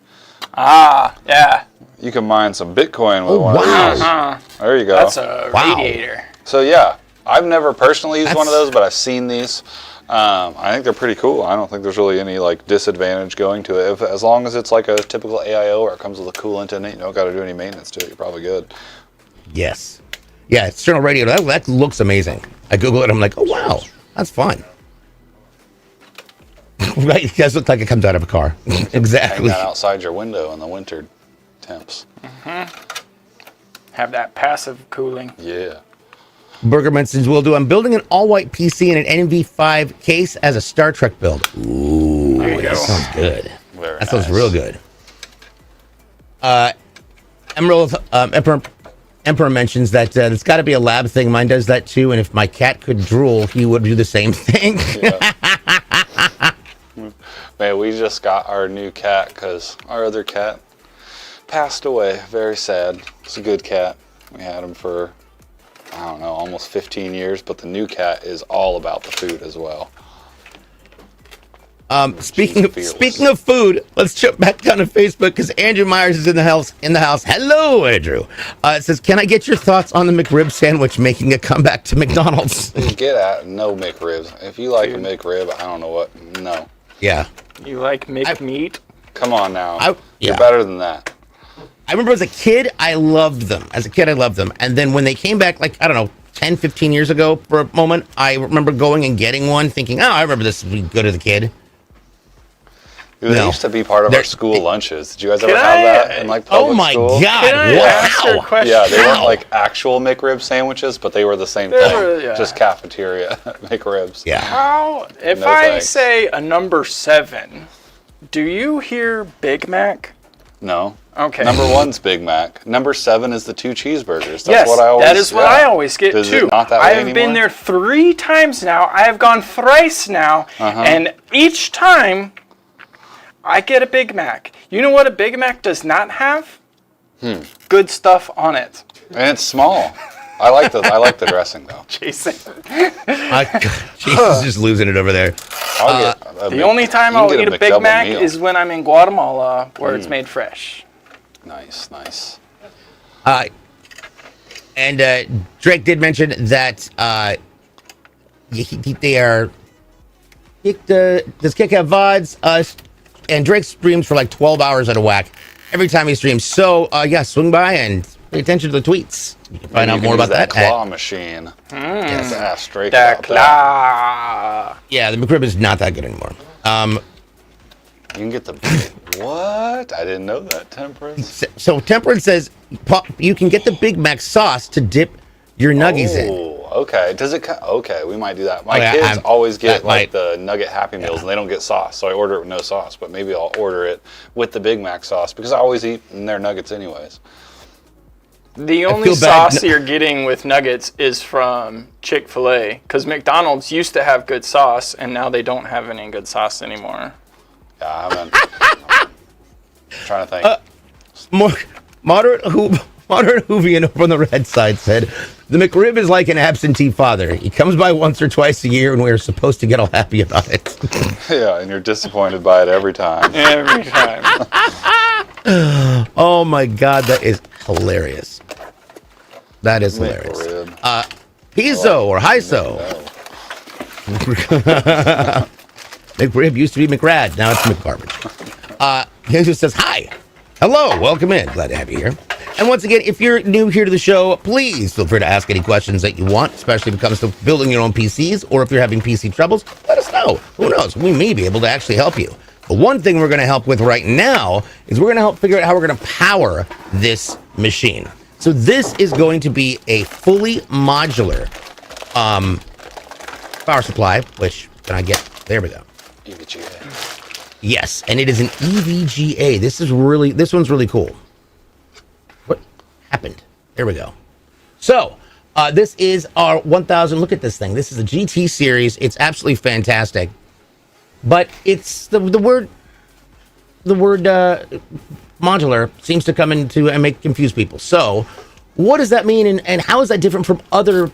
Yeah.
You can mine some Bitcoin with one
wow.
of these. There you go.
That's a radiator.
So yeah, I've never personally used one of those, but I've seen these. I think they're pretty cool. I don't think there's really any like disadvantage going to it. As long as it's like a typical AIO or it comes with a coolant in it, you don't got to do any maintenance to it. You're probably good.
Yes. Yeah, external radiator. That looks amazing. I Google it. I'm like, oh wow, that's fun. Right? It does look like it comes out of a car. Exactly.
Hang that outside your window in the winter temps.
Have that passive cooling.
Yeah.
Burger mentions will do. I'm building an all-white PC in an NV5 case as a Star Trek build. Ooh, that sounds good. That sounds real good. Emerald Emperor mentions that it's got to be a lab thing. Mine does that too. And if my cat could drool, he would do the same thing.
Man, we just got our new cat because our other cat passed away. Very sad. It's a good cat. We had him for, I don't know, almost 15 years, but the new cat is all about the food as well.
Speaking of food, let's jump back down to Facebook because Andrew Myers is in the house. Hello, Andrew. It says, can I get your thoughts on the McRib sandwich making a comeback to McDonald's?
Get at no McRibs. If you like a McRib, I don't know what. No.
Yeah.
You like meat?
Come on now. You're better than that.
I remember as a kid, I loved them. And then when they came back, like, I don't know, 10, 15 years ago for a moment, I remember going and getting one thinking, oh, I remember this would be good as a kid.
They used to be part of our school lunches. Did you guys ever have that in like public school?
God!
Can I ask you a question?
Yeah, they weren't like actual McRib sandwiches, but they were the same thing. Just cafeteria McRibs.
Yeah.
How? If I say a number 7, do you hear Big Mac?
No.
Okay.
Number 1's Big Mac. Number 7 is the 2 cheeseburgers. That's what I always.
That is what I always get too.
Not that way
I have been there 3 times now. I have gone thrice now, and each time I get a Big Mac. You know what a Big Mac does not have? Good stuff on it.
And it's small. I like the dressing though.
Jason.
Jason's just losing it over there.
The only time I'll eat a Big Mac is when I'm in Guatemala, where it's made fresh.
Nice.
And Drake did mention that they are. Does Kick have VODs? And Drake streams for like 12 hours at a whack every time he streams. So, swing by and pay attention to the tweets. You can find out more about that.
Claw machine.
Yes.
Ask Drake
The
about that.
claw.
Yeah, the McRib is not that good anymore.
You can get the what? I didn't know that. Temperance.
So Temperance says you can get the Big Mac sauce to dip your nuggies in.
Okay. Does it? Okay, we might do that. My kids always get like the Nugget Happy Meals, and they don't get sauce, so I order it with no sauce. But maybe I'll order it with the Big Mac sauce because I always eat their nuggets anyways.
The only sauce you're getting with nuggets is from Chick-fil-A, because McDonald's used to have good sauce, and now they don't have any good sauce anymore.
Yeah, I haven't. I'm trying to think.
Moderate Hoovian over on the red side said, the McRib is like an absentee father. He comes by once or twice a year, and we are supposed to get all happy about it.
Yeah, and you're disappointed by it every time.
Every time.
Oh my God, that is hilarious. That is hilarious. Piso or Hyso. McRib used to be McRad. Now it's McGarbage. He just says, hi. Hello. Welcome in. Glad to have you here. And once again, if you're new here to the show, please feel free to ask any questions that you want, especially if it comes to building your own PCs, or if you're having PC troubles, let us know. Who knows? We may be able to actually help you. One thing we're going to help with right now is we're going to help figure out how we're going to power this machine. So this is going to be a fully modular power supply, which can I get? There we go.
EVGA.
Yes, and it is an EVGA. This one's really cool. What happened? There we go. So this is our 1000. Look at this thing. This is a GT series. It's absolutely fantastic. But it's the word modular seems to come into and make confuse people. So what does that mean, and how is that different from other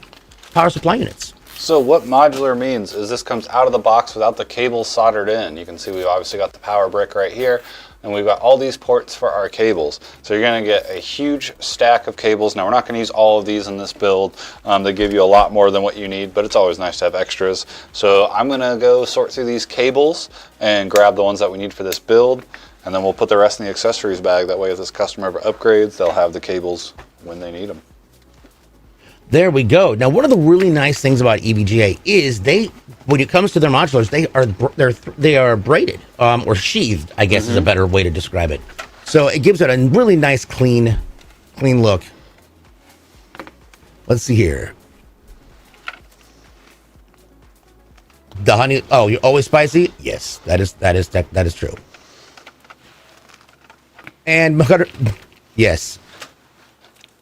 power supply units?
So what modular means is this comes out of the box without the cables soldered in. You can see we've obviously got the power brick right here, and we've got all these ports for our cables. So you're going to get a huge stack of cables. Now we're not going to use all of these in this build. They give you a lot more than what you need, but it's always nice to have extras. So I'm going to go sort through these cables and grab the ones that we need for this build, and then we'll put the rest in the accessories bag. That way if this customer ever upgrades, they'll have the cables when they need them.
There we go. Now, one of the really nice things about EVGA is when it comes to their modulars, they are braided or sheathed, I guess is a better way to describe it. So it gives it a really nice, clean look. Let's see here. The honey. Oh, you're always spicy? Yes, that is true. And yes.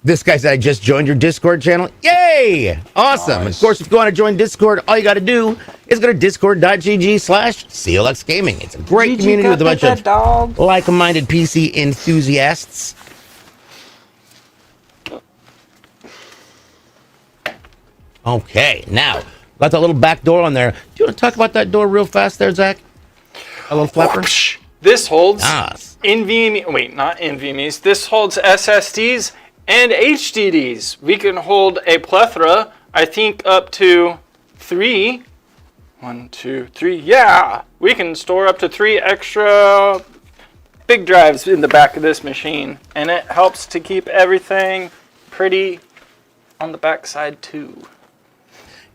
This guy said, I just joined your Discord channel. Yay! Awesome. Nice. Of course, if you want to join Discord, all you got to do is go to discord.gg/CLX Gaming. It's a great community with a bunch of like-minded PC enthusiasts. Okay, now, got that little back door on there. Do you want to talk about that door real fast there, Zach? A little flapper?
This holds NVMe. Wait, not NVMe's. This holds SSDs and HDDs. We can hold a plethora, I think up to 3. 1, 2, 3. Yeah, we can store up to 3 extra big drives in the back of this machine, and it helps to keep everything pretty on the back side too.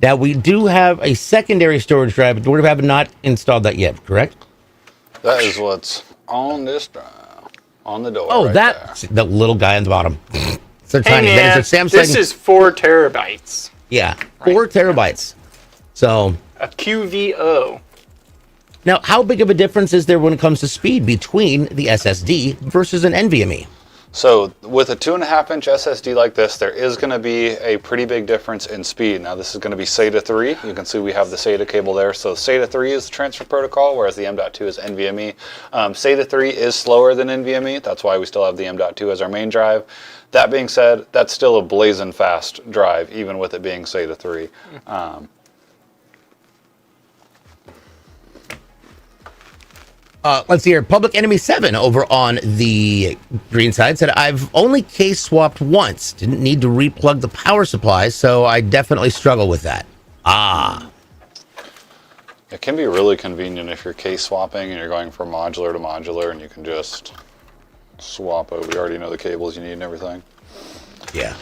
Now we do have a secondary storage drive, but we have not installed that yet, correct?
That is what's on this drive. On the door.
Oh,
right
that's the little guy on the bottom. So tiny.
Hey man, this is 4 terabytes.
Yeah, 4 terabytes. So
a QVO.
Now, how big of a difference is there when it comes to speed between the SSD versus an NVMe?
So with a 2.5-inch SSD like this, there is going to be a pretty big difference in speed. Now this is going to be SATA 3. You can see we have the SATA cable there. So SATA 3 is the transfer protocol, whereas the M.2 is NVMe. SATA 3 is slower than NVMe. That's why we still have the M.2 as our main drive. That being said, that's still a blazing fast drive, even with it being SATA 3.
Let's see here. Public Enemy 7 over on the green side said, I've only case swapped once. Didn't need to replug the power supply, so I definitely struggle with that.
It can be really convenient if you're case swapping and you're going from modular to modular and you can just swap over. You already know the cables you need and everything.
Yeah.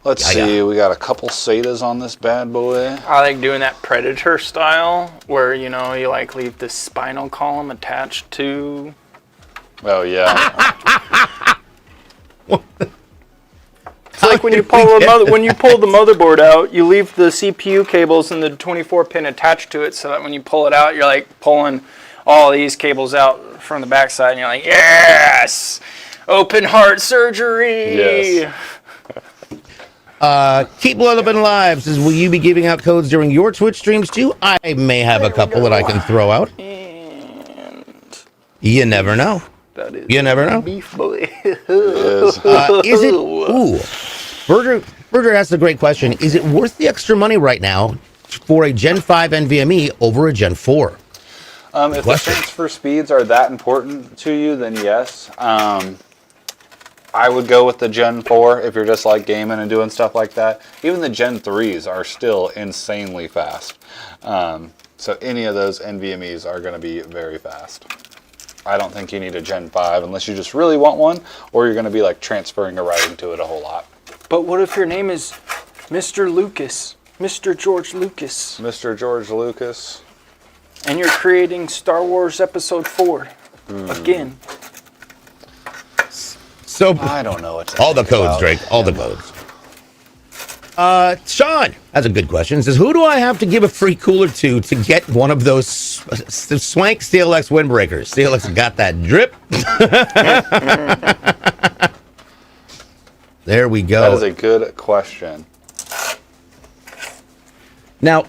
Let's see, we got a couple SATAs on this bad boy.
I like doing that Predator style, where, you know, you like leave the spinal column attached to...
Oh, yeah.
It's like when you pull the motherboard out, you leave the CPU cables and the 24-pin attached to it, so that when you pull it out, you're like pulling all these cables out from the backside, and you're like, yes! Open heart surgery!
Yes.
Keep Loving Live says, will you be giving out codes during your Twitch streams too? I may have a couple that I can throw out.
And
you never know.
That is
you never know.
Beef boy.
Is
it? Ooh. Berger asked a great question. Is it worth the extra money right now for a Gen 5 NVMe over a Gen 4?
If the transfer speeds are that important to you, then yes. I would go with the Gen 4 if you're just like gaming and doing stuff like that. Even the Gen 3s are still insanely fast. So any of those NVMEs are going to be very fast. I don't think you need a Gen 5 unless you just really want one, or you're going to be like transferring or writing to it a whole lot.
But what if your name is Mr. Lucas? Mr. George Lucas.
Mr. George Lucas.
And you're creating Star Wars Episode 4. Again.
So
I don't know what to
all the
think
codes,
about.
Drake. All the codes. Sean has a good question. It says, who do I have to give a free cooler to get one of those swank CLX windbreakers? CLX got that drip. There we go.
That is a good question.
Now,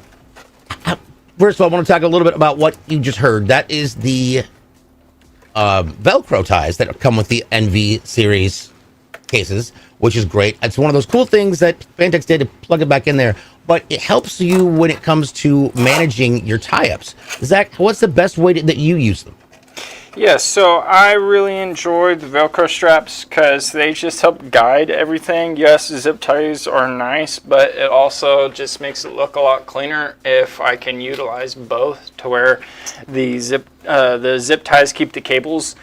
first of all, I want to talk a little bit about what you just heard. That is the Velcro ties that come with the NV series cases, which is great. It's one of those cool things that Fantex did to plug it back in there, but it helps you when it comes to managing your tie-ups. Zach, what's the best way that you use them?
Yes, so I really enjoy the Velcro straps because they just help guide everything. Yes, zip ties are nice, but it also just makes it look a lot cleaner if I can utilize both to where the zip ties keep the cables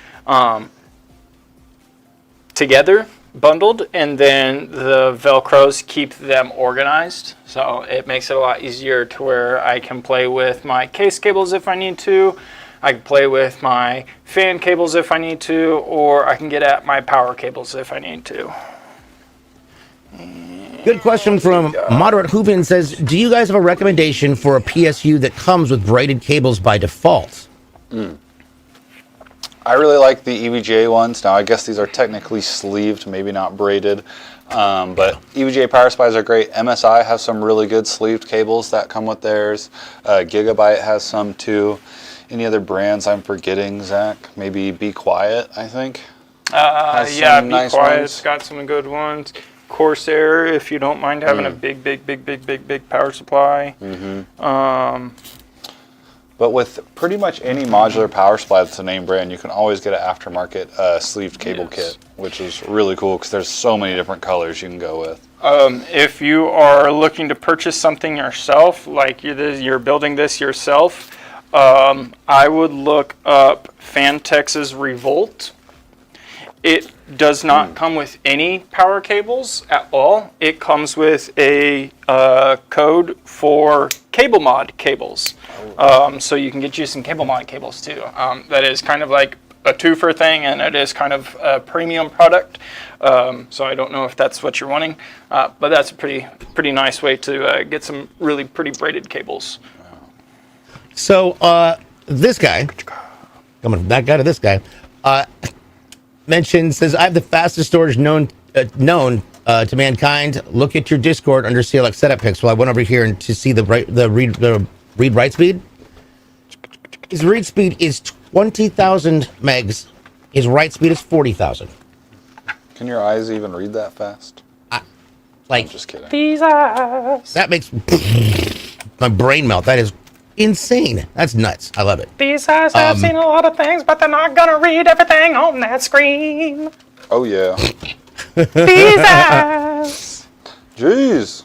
together, bundled, and then the Velcros keep them organized. So it makes it a lot easier to where I can play with my case cables if I need to. I can play with my fan cables if I need to, or I can get at my power cables if I need to.
Good question from Moderate Hoopin says, do you guys have a recommendation for a PSU that comes with braided cables by default?
I really like the EVGA ones. Now, I guess these are technically sleeved, maybe not braided. But EVGA power supplies are great. MSI has some really good sleeved cables that come with theirs. Gigabyte has some too. Any other brands I'm forgetting, Zach? Maybe Be Quiet, I think.
Yeah, Be
nice
Quiet's
ones.
got some good ones. Corsair, if you don't mind having a big power supply.
But with pretty much any modular power supply that's a name brand, you can always get an aftermarket sleeved cable kit, which is really cool because there's so many different colors you can go with.
If you are looking to purchase something yourself, like you're building this yourself, I would look up Fantex's Revolt. It does not come with any power cables at all. It comes with a code for cable mod cables. So you can get you some cable mod cables too. That is kind of like a twofer thing, and it is kind of a premium product. So I don't know if that's what you're wanting, but that's a pretty nice way to get some really pretty braided cables.
So this guy, coming from that guy to this guy, says, I have the fastest storage known to mankind. Look at your Discord under CLX setup picks. Well, I went over here and to see the read write speed. His read speed is 20,000 megs. His write speed is 40,000.
Can your eyes even read that fast?
Like,
I'm just kidding.
These eyes.
that makes my brain melt. That is insane. That's nuts. I love it.
These eyes have seen a lot of things, but they're not gonna read everything on that screen.
Oh yeah.
These eyes.
Jeez.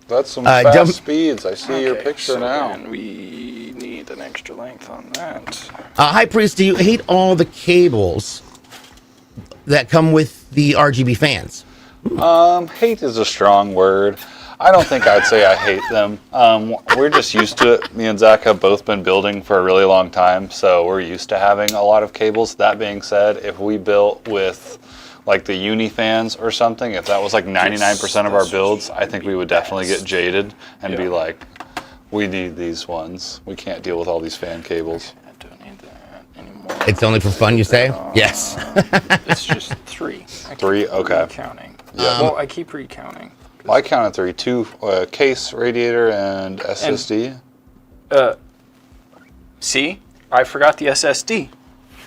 That's some fast speeds. I see your picture now.
And we need an extra length on that.
High Priest, do you hate all the cables that come with the RGB fans?
Hate is a strong word. I don't think I'd say I hate them. We're just used to it. Me and Zach have both been building for a really long time, so we're used to having a lot of cables. That being said, if we built with like the uni fans or something, if that was like 99% of our builds, I think we would definitely get jaded and be like, we need these ones. We can't deal with all these fan cables.
I don't need that anymore.
It's only for fun, you say? Yes.
It's just 3.
Three? Okay.
Recounting.
Yeah.
Well, I keep recounting.
Well, I counted 3. 2 case, radiator, and SSD.
See, I forgot the SSD.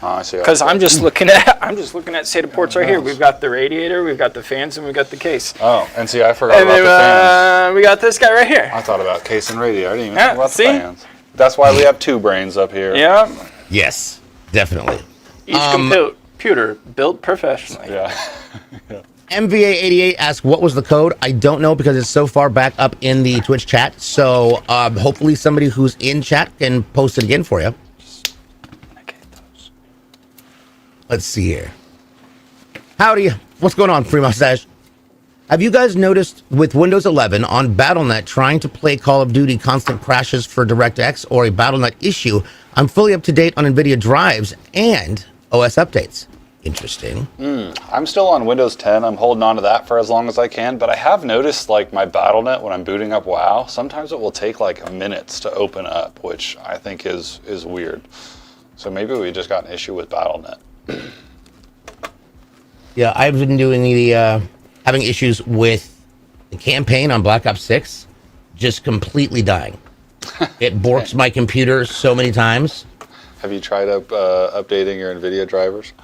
I see.
Because I'm just looking at SATA ports right here. We've got the radiator, we've got the fans, and we've got the case.
Oh, and see, I forgot
And
about the fans.
we got this guy right here.
I thot about case and radiator. I didn't even
Yeah,
think about
see?
the fans. That's why we have 2 brains up here.
Yeah.
Yes, definitely.
Each computer built professionally.
Yeah.
MVA88 asks, what was the code? I don't know because it's so far back up in the Twitch chat. So hopefully somebody who's in chat can post it again for you. Let's see here. Howdy. What's going on, Free Mustache? Have you guys noticed with Windows 11 on BattleNet trying to play Call of Duty constant crashes for DirectX or a BattleNet issue? I'm fully up to date on NVIDIA drives and OS updates. Interesting.
I'm still on Windows 10. I'm holding on to that for as long as I can, but I have noticed like my BattleNet when I'm booting up WoW, sometimes it will take like minutes to open up, which I think is weird. So maybe we just got an issue with BattleNet.
Yeah, I've been doing the having issues with the campaign on Black Ops 6, just completely dying. It borks my computer so many times.
Have you tried updating your NVIDIA drivers?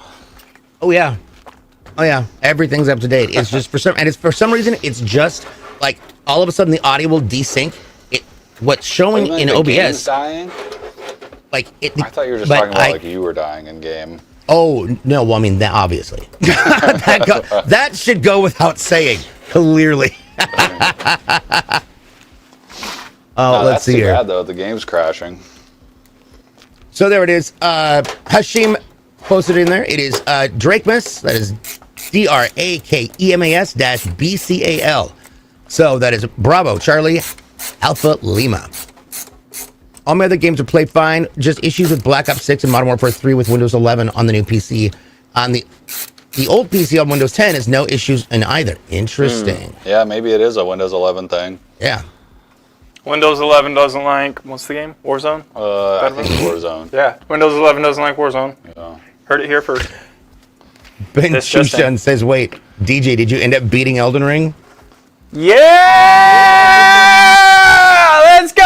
Oh yeah, everything's up to date. It's just for some reason it's just like all of a sudden the audio will desync. What's showing in
the
OBS
game's dying?
like it.
I thought you were just talking about like you were dying in game.
Oh no! Well, I mean that obviously that should go without saying. Clearly. Let's see
here.
here.
Bad though. The game's crashing.
So there it is. Hashim posted in there. It is Drakemas. That is Drakemas -BCAL. So that is Bravo Charlie Alpha Lima. All my other games are played fine. Just issues with Black Ops 6 and Modern Warfare 3 with Windows 11 on the new PC. On the old PC on Windows 10 is no issues in either. Interesting.
Yeah, maybe it is a Windows 11 thing.
Yeah.
Windows 11 doesn't like, what's the game? Warzone?
I think it's Warzone.
Yeah, Windows 11 doesn't like Warzone.
Yeah.
Heard it here first.
Ben Chushan says, wait, DJ, did you end up beating Elden Ring?
Yeah! Let's go!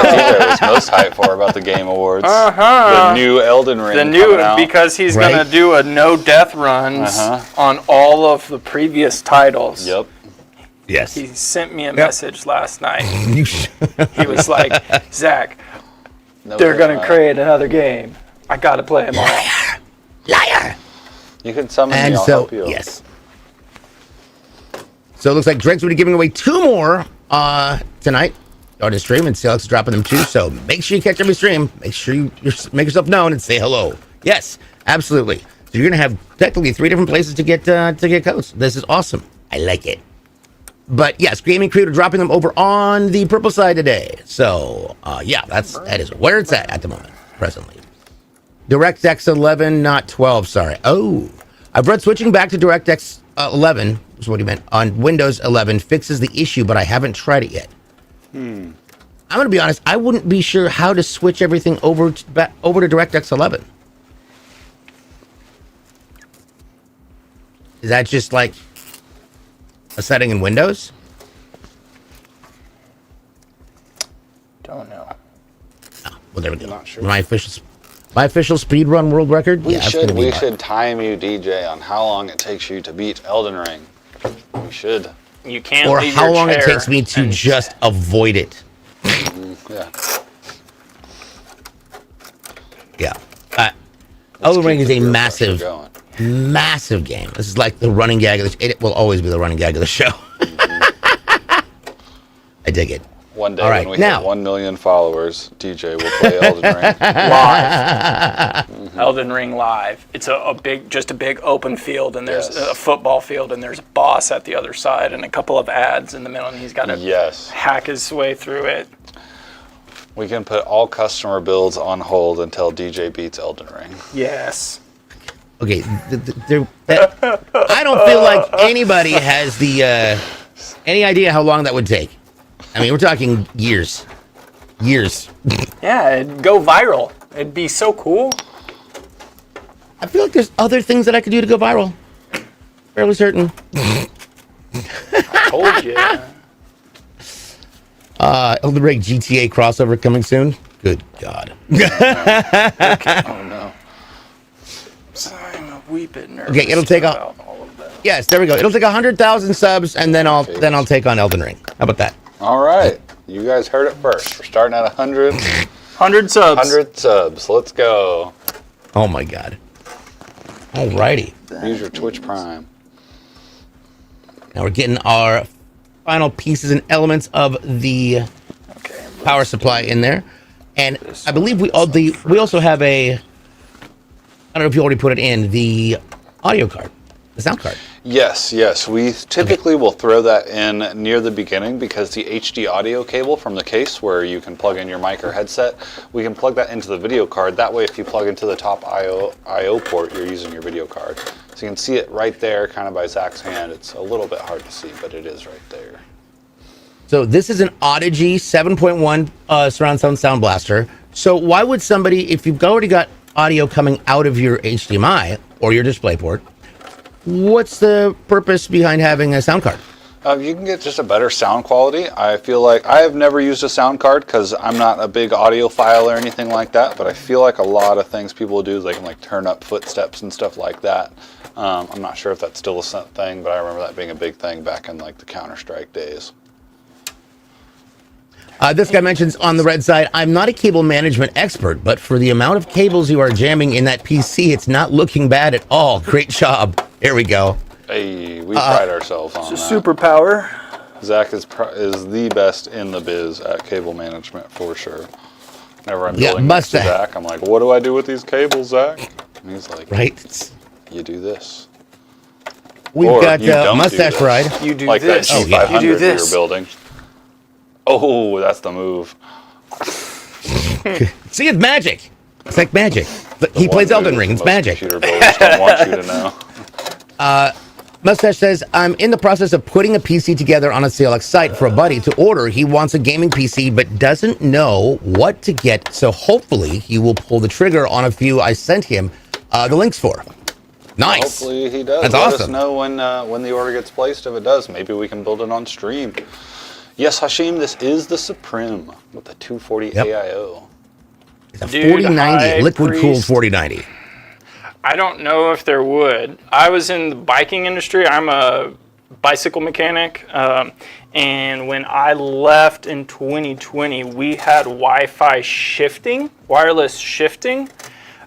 DJ was most hyped for about the Game Awards. The new Elden Ring.
Because he's going to do a no death runs on all of the previous titles.
Yep.
Yes.
He sent me a message last night. He was like, Zach, they're going to create another game. I got to play them all.
Liar!
You can summon me, I'll help you.
Yes. So it looks like Drake's will be giving away 2 more tonight on his stream, and Celix is dropping them too. So make sure you catch every stream. Make sure you make yourself known and say hello. Yes, absolutely. So you're gonna have technically 3 different places to get codes. This is awesome. I like it. But yes, Gaming Creator dropping them over on the purple side today. So yeah, that is where it's at the moment, presently. DirectX 11, not 12. Sorry. Oh, I've read switching back to DirectX 11 is what he meant on Windows 11 fixes the issue, but I haven't tried it yet. I'm gonna be honest. I wouldn't be sure how to switch everything over to DirectX 11. Is that just like a setting in Windows?
Don't know.
Oh, well, there we go.
Not sure.
My official speedrun world record.
We should time you, DJ, on how long it takes you to beat Elden Ring. We should.
You can't.
Or
leave
how
your
long it
chair
takes me to just avoid it.
Yeah.
Yeah. Elden Ring is a massive game. This is like the running gag of the it will always be the running gag of the show. I dig it.
One day
when
we hit 1 million followers, DJ will play Elden Ring
live. Elden Ring live. It's a big open field, and there's a football field, and there's a boss at the other side, and a couple of ads in the middle, and he's got to hack his way through it.
We can put all customer builds on hold until DJ beats Elden Ring.
Yes.
Okay, I don't feel like anybody has any idea how long that would take. I mean, we're talking years.
Yeah, it'd go viral. It'd be so cool.
I feel like there's other things that I could do to go viral. Fairly certain.
Told you.
Elden Ring GTA crossover coming soon. Good God.
Oh no.
I'm a wee bit nervous.
Okay, it'll take
all of that.
Yes, there we go. It'll take 100,000 subs, and then I'll take on Elden Ring. How about that?
All right, you guys heard it first. We're starting at 100.
100 subs.
100 subs. Let's go.
Oh my God. Alrighty.
Use your Twitch Prime.
Now we're getting our final pieces and elements of the power supply in there, and I believe we also have a. I don't know if you already put it in the audio card, the sound card.
Yes. We typically will throw that in near the beginning because the HD audio cable from the case where you can plug in your mic or headset, we can plug that into the video card. That way if you plug into the top I/O port, you're using your video card. So you can see it right there kind of by Zach's hand. It's a little bit hard to see, but it is right there.
So this is an Audigy 7.1 surround sound blaster. So why would somebody, if you've already got audio coming out of your HDMI or your DisplayPort, what's the purpose behind having a sound card?
You can get just a better sound quality. I feel like I have never used a sound card because I'm not a big audiophile or anything like that, but I feel like a lot of things people do, they can like turn up footsteps and stuff like that. I'm not sure if that's still a thing, but I remember that being a big thing back in like the Counter-Strike days.
This guy mentions on the red side, I'm not a cable management expert, but for the amount of cables you are jamming in that PC, it's not looking bad at all. Great job. Here we go.
Hey, we pride ourselves on that.
Superpower.
Zach is the best in the biz at cable management for sure. Whenever I'm building next to Zach, I'm like, what do I do with these cables, Zach? And he's like,
right.
You do this.
We've got Mustache Ride.
You do
like
this.
That G500
You do this.
we were building. Oh, that's the move.
See, it's magic. It's like magic. He plays Elden Ring. It's magic.
Computer builders don't want you to know.
Mustache says, I'm in the process of putting a PC together on a CLX site for a buddy to order. He wants a gaming PC, but doesn't know what to get. So hopefully he will pull the trigger on a few I sent him the links for. Nice.
Hopefully he does.
That's
Let
awesome.
us know when the order gets placed. If it does, maybe we can build it on stream. Yes, Hashim, this is the Supreme with the 240 AIO.
It's a 4090, liquid-cooled 4090.
I don't know if there would. I was in the biking industry. I'm a bicycle mechanic. And when I left in 2020, we had Wi-Fi shifting, wireless shifting.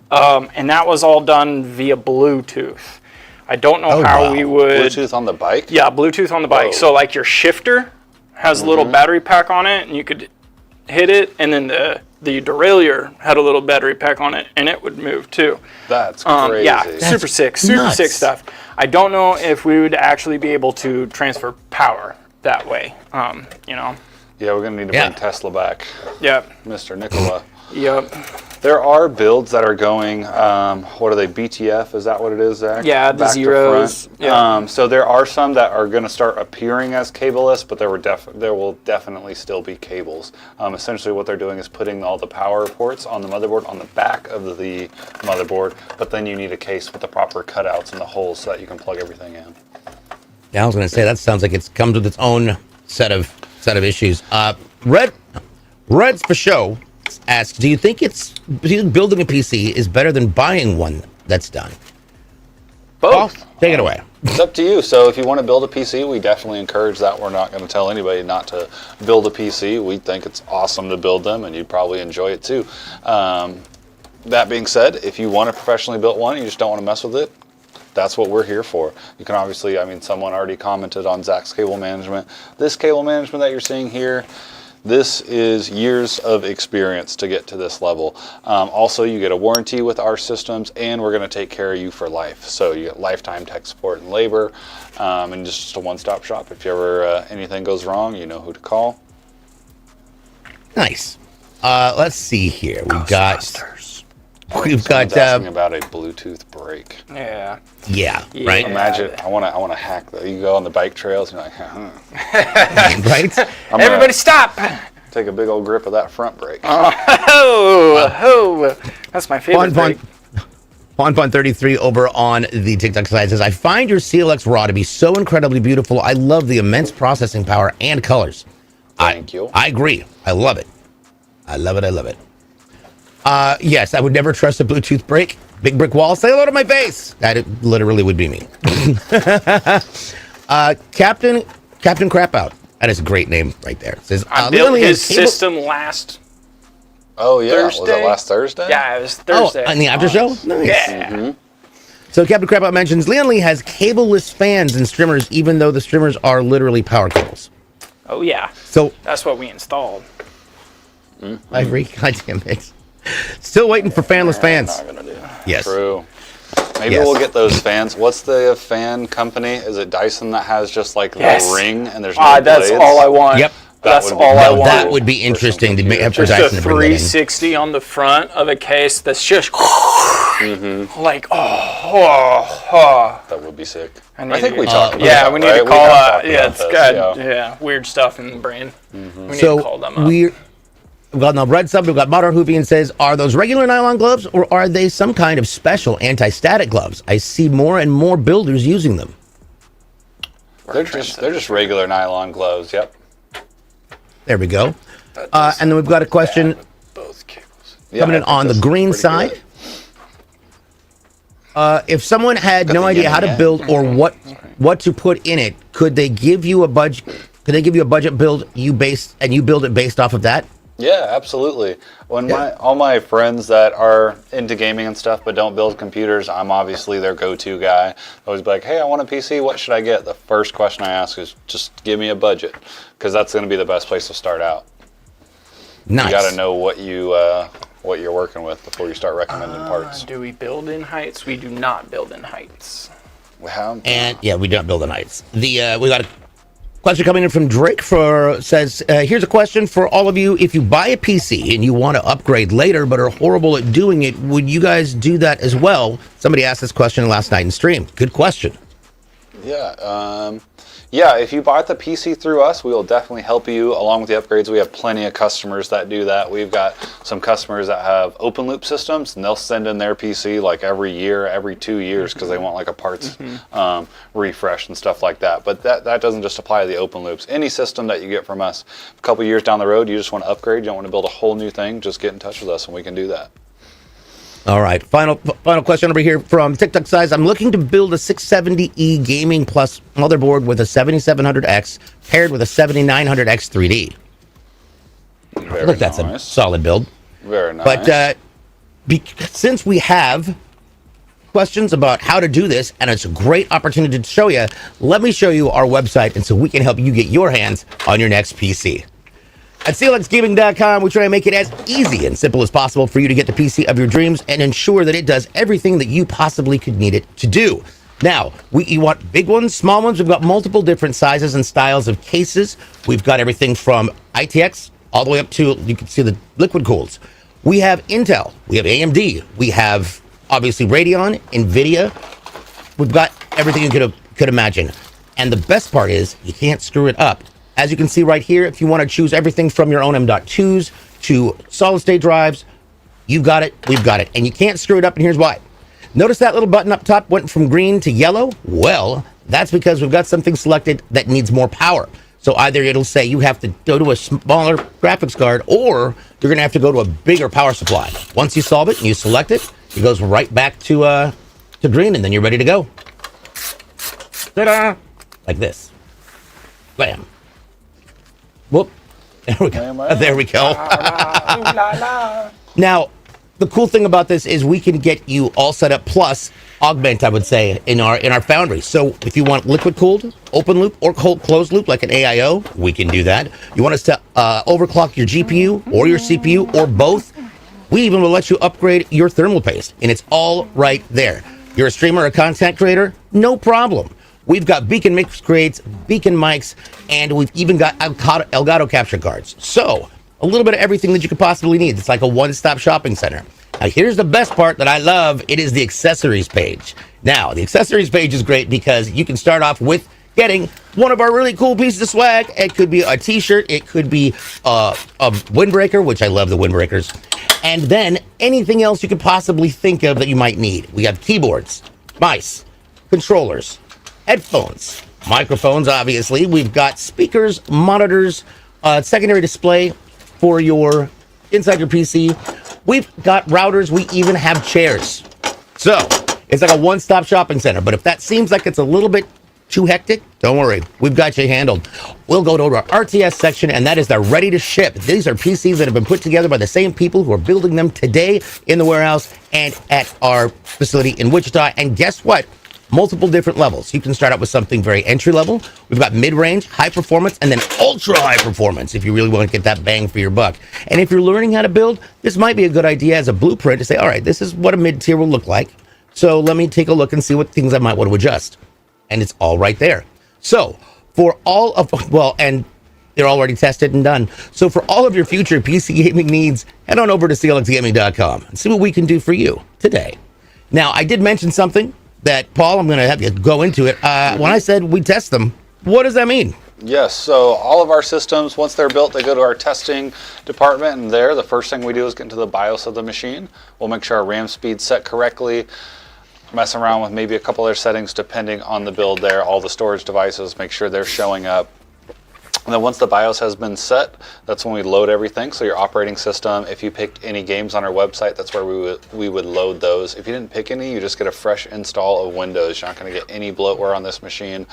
And that was all done via Bluetooth. I don't know how we would...
Bluetooth on the bike?
Yeah, Bluetooth on the bike.
Whoa.
So like your shifter has a little battery pack on it, and you could hit it, and then the derailleur had a little battery pack on it, and it would move too.
That's crazy.
Yeah, super sick stuff. I don't know if we would actually be able to transfer power that way. You know.
Yeah, we're gonna need to bring Tesla back.
Yep.
Mr. Nikola.
Yep.
There are builds that are going, what are they, BTF? Is that what it is, Zach?
Yeah, the
Back
zeros.
To front. So there are some that are going to start appearing as cableless, but there will definitely still be cables. Essentially what they're doing is putting all the power ports on the motherboard on the back of the motherboard, but then you need a case with the proper cutouts and the holes so that you can plug everything in.
Yeah, I was going to say, that sounds like it comes with its own set of issues. Reds for show asks, do you think building a PC is better than buying one that's done?
Both.
Paul, take it away.
It's up to you. So if you want to build a PC, we definitely encourage that. We're not going to tell anybody not to build a PC. We think it's awesome to build them, and you'd probably enjoy it too. That being said, if you want a professionally built one, you just don't want to mess with it, that's what we're here for. You can obviously, someone already commented on Zach's cable management. This cable management that you're seeing here, this is years of experience to get to this level. Also, you get a warranty with our systems, and we're going to take care of you for life. So you get lifetime tech support and labor, and just a one-stop shop. If ever anything goes wrong, you know who to call.
Nice. Let's see here. We've got
asking about a Bluetooth brake.
Yeah.
Yeah. Right.
Imagine I want to hack that. You go on the bike trails, and you're like,
Right.
Everybody stop!
Take a big old grip of that front brake.
That's my favorite brake.
Pon33 over on the TikTok side says, I find your CLX raw to be so incredibly beautiful. I love the immense processing power and colors.
Thank you.
I agree. I love it. I love it. Yes, I would never trust a Bluetooth brake. Big brick wall. Say hello to my face. That literally would be me. Captain Crapout. That is a great name right there. Says,
I built his system last
Thursday. Was it last Thursday?
Yeah, it was Thursday.
Oh, on the after show? Nice.
Yeah.
Mm-hmm.
So Captain Crapout mentions Leon Lee has cableless fans and streamers, even though the streamers are literally power cables.
Oh yeah.
So
that's what we installed.
I agree. God damn it. Still waiting for fanless fans.
Not gonna do.
Yes.
True. Maybe
Yes.
we'll get those fans. What's the fan company? Is it Dyson that has just like
Yes.
the ring and there's no
That's
blades?
all I want.
Yep.
That's
would be
all I
cool.
want.
That would be interesting to have for
Just a
Dyson to bring that in.
360 on the front of a case that's just like,
That would be sick.
I
I think we talked about
yeah,
that,
we need
right?
to
We
call
have talked
yeah,
about
it's
this,
got
yeah.
weird stuff in the brain. We need
So
to call them up.
we've got the red sub. We've got Modern Hoopian says, are those regular nylon gloves or are they some kind of special anti-static gloves? I see more and more builders using them.
They're just regular nylon gloves. Yep.
There we go. And then we've got a question
Both cables.
Yeah,
coming
I
in
think
on the
that's
green
pretty
side.
good.
If someone had no
the
idea
yin
how
and
to
yang.
build or what to put in it, could they give you a budget? Could they give you a budget build you build it based off of that?
Yeah, absolutely. When
Yeah.
all my friends that are into gaming and stuff but don't build computers, I'm obviously their go-to guy. I always be like, hey, I want a PC. What should I get? The first question I ask is just give me a budget, because that's going to be the best place to start out.
Nice.
You got to know what you're working with before you start recommending parts.
Do we build in heights? We do not build in heights.
Well,
And yeah, we don't build the nights. We got a question coming in from Drake says, here's a question for all of you. If you buy a PC and you want to upgrade later but are horrible at doing it, would you guys do that as well? Somebody asked this question last night in stream. Good question.
Yeah, if you bought the PC through us, we will definitely help you along with the upgrades. We have plenty of customers that do that. We've got some customers that have open loop systems, and they'll send in their PC like every year, every 2 years, because they want like a parts refresh and stuff like that. But that doesn't just apply to the open loops. Any system that you get from us, a couple years down the road, you just want to upgrade, you don't want to build a whole new thing, just get in touch with us and we can do that.
All right. Final question over here from TikTok Size. I'm looking to build a 670E Gaming Plus motherboard with a 7700X paired with a 7900X 3D.
Very
Look, that's a
nice.
solid build.
Very nice.
But since we have questions about how to do this, and it's a great opportunity to show you, let me show you our website, and so we can help you get your hands on your next PC. At CLXGaming.com, we try to make it as easy and simple as possible for you to get the PC of your dreams and ensure that it does everything that you possibly could need it to do. Now, you want big ones, small ones. We've got multiple different sizes and styles of cases. We've got everything from ITX all the way up to, you can see the liquid cooleds. We have Intel, we have AMD, we have obviously Radeon, NVIDIA. We've got everything you could imagine. And the best part is you can't screw it up. As you can see right here, if you want to choose everything from your own M.2s to solid state drives, you've got it, we've got it. And you can't screw it up, and here's why. Notice that little button up top went from green to yellow? Well, that's because we've got something selected that needs more power. So either it'll say you have to go to a smaller graphics card, or you're going to have to go to a bigger power supply. Once you solve it and you select it, it goes right back to green, and then you're ready to go. Ta-da! Like this. Bam. Whoop. There we go. There we go. Now, the cool thing about this is we can get you all set up, plus augment, I would say, in our foundry. So if you want liquid cooled, open loop, or closed loop like an AIO, we can do that. You want us to overclock your GPU or your CPU or both, we even will let you upgrade your thermal paste, and it's all right there. You're a streamer or a content creator? No problem. We've got beacon mix grades, beacon mics, and we've even got Elgato capture cards. So, a little bit of everything that you could possibly need. It's like a one-stop shopping center. Now, here's the best part that I love. It is the accessories page. Now, the accessories page is great because you can start off with getting one of our really cool pieces of swag. It could be a t-shirt. It could be a windbreaker, which I love the windbreakers. And then anything else you could possibly think of that you might need. We have keyboards, mice, controllers, headphones, microphones, obviously. We've got speakers, monitors, secondary display for your inside your PC. We've got routers. We even have chairs. So it's like a one-stop shopping center. But if that seems like it's a little bit too hectic, don't worry. We've got you handled. We'll go to our RTS section, and that is the ready to ship. These are PCs that have been put together by the same people who are building them today in the warehouse and at our facility in Wichita. And guess what? Multiple different levels. You can start out with something very entry level. We've got mid-range, high performance, and then ultra high performance if you really want to get that bang for your buck. And if you're learning how to build, this might be a good idea as a blueprint to say, all right, this is what a mid-tier will look like. So let me take a look and see what things I might want to adjust. And it's all right there. So for all of, well, and they're already tested and done. So for all of your future PC gaming needs, head on over to clxgaming.com and see what we can do for you today. Now, I did mention something that, Paul, I'm going to have you go into it. When I said we test them, what does that mean?
Yes, so all of our systems, once they're built, they go to our testing department, and there, the first thing we do is get into the BIOS of the machine. We'll make sure our RAM speed's set correctly, mess around with maybe a couple other settings depending on the build there, all the storage devices, make sure they're showing up. And then once the BIOS has been set, that's when we load everything. So your operating system, if you picked any games on our website, that's where we would load those. If you didn't pick any, you just get a fresh install of Windows. You're not going to get any bloatware on this machine,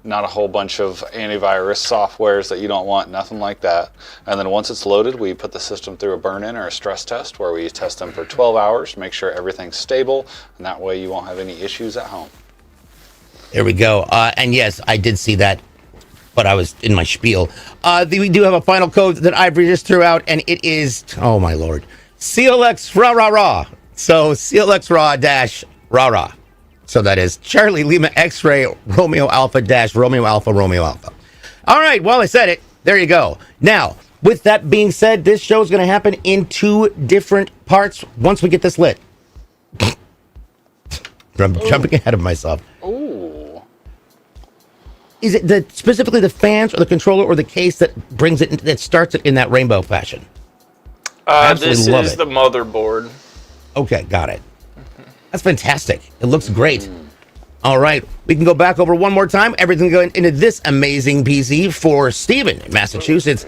not a whole bunch of antivirus softwares that you don't want, nothing like that. And then once it's loaded, we put the system through a burn-in or a stress test where we test them for 12 hours to make sure everything's stable, and that way you won't have any issues at home.
There we go. And yes, I did see that, but I was in my spiel. We do have a final code that Ivory just threw out, and it is, oh my lord, CLX rah rah rah. So CLX raw dash rah rah. So that is Charlie Lima X-ray Romeo Alpha dash Romeo Alpha Romeo Alpha. All right, well, I said it. There you go. Now, with that being said, this show is going to happen in 2 different parts once we get this lit. I'm jumping ahead of myself.
Ooh.
Is it specifically the fans or the controller or the case that brings it, that starts it in that rainbow fashion?
This is the motherboard.
Okay, got it. That's fantastic. It looks great. All right, we can go back over one more time. Everything going into this amazing PC for Steven in Massachusetts.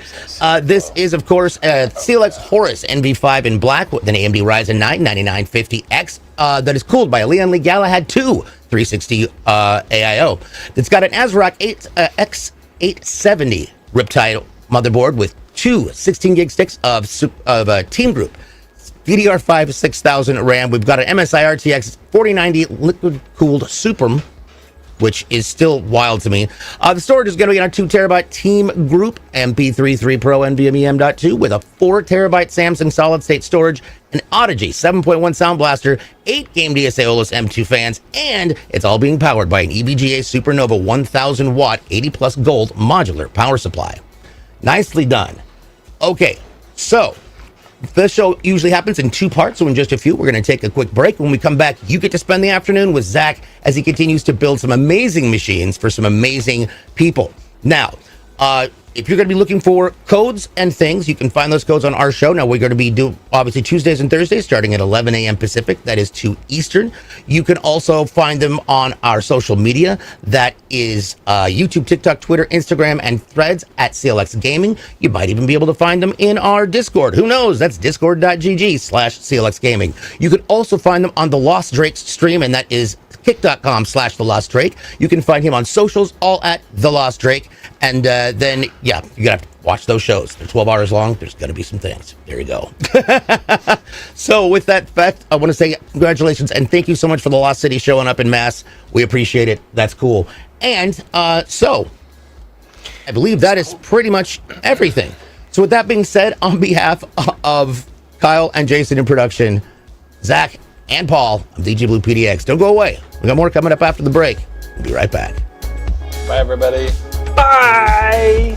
This is, of course, a CLX Horus NV5 in black with an AMD Ryzen 9 9950X that is cooled by a Leon Lee Galahad 2 360 AIO. It's got an ASRock X870 Riptide motherboard with 2 16-gig sticks of Team Group. DDR5 6000 RAM. We've got an MSI RTX 4090 liquid-cooled Supreme, which is still wild to me. The storage is going to be on a 2 terabyte Team Group MP33 Pro NVMe M.2 with a 4 terabyte Samsung solid-state storage, an Audigy 7.1 Sound Blaster, 8 Game DSA OLED M2 fans, and it's all being powered by an EVGA Supernova 1000 watt 80 plus gold modular power supply. Nicely done. Okay, so the show usually happens in 2 parts, so in just a few, we're going to take a quick break. When we come back, you get to spend the afternoon with Zach as he continues to build some amazing machines for some amazing people. Now, if you're going to be looking for codes and things, you can find those codes on our show. Now, we're going to be doing, obviously, Tuesdays and Thursdays, starting at 11 a.m. Pacific. That is 2 Eastern. You can also find them on our social media. That is YouTube, TikTok, Twitter, Instagram, and Threads at CLX Gaming. You might even be able to find them in our Discord. Who knows? That's discord.gg/CLX Gaming. You can also find them on the Lost Drake's stream, and that is kick.com/The Lost Drake. You can find him on socials, all at The Lost Drake. And then, yeah, you're going to have to watch those shows. They're 12 hours long. There's going to be some things. There you go. So with that fact, I want to say congratulations and thank you so much for the Lost City showing up in mass. We appreciate it. That's cool. And so I believe that is pretty much everything. So with that being said, on behalf of Kyle and Jason in production, Zach and Paul, I'm DJ Blue PDX. Don't go away. We got more coming up after the break. We'll be right back.
Bye, everybody.
Bye!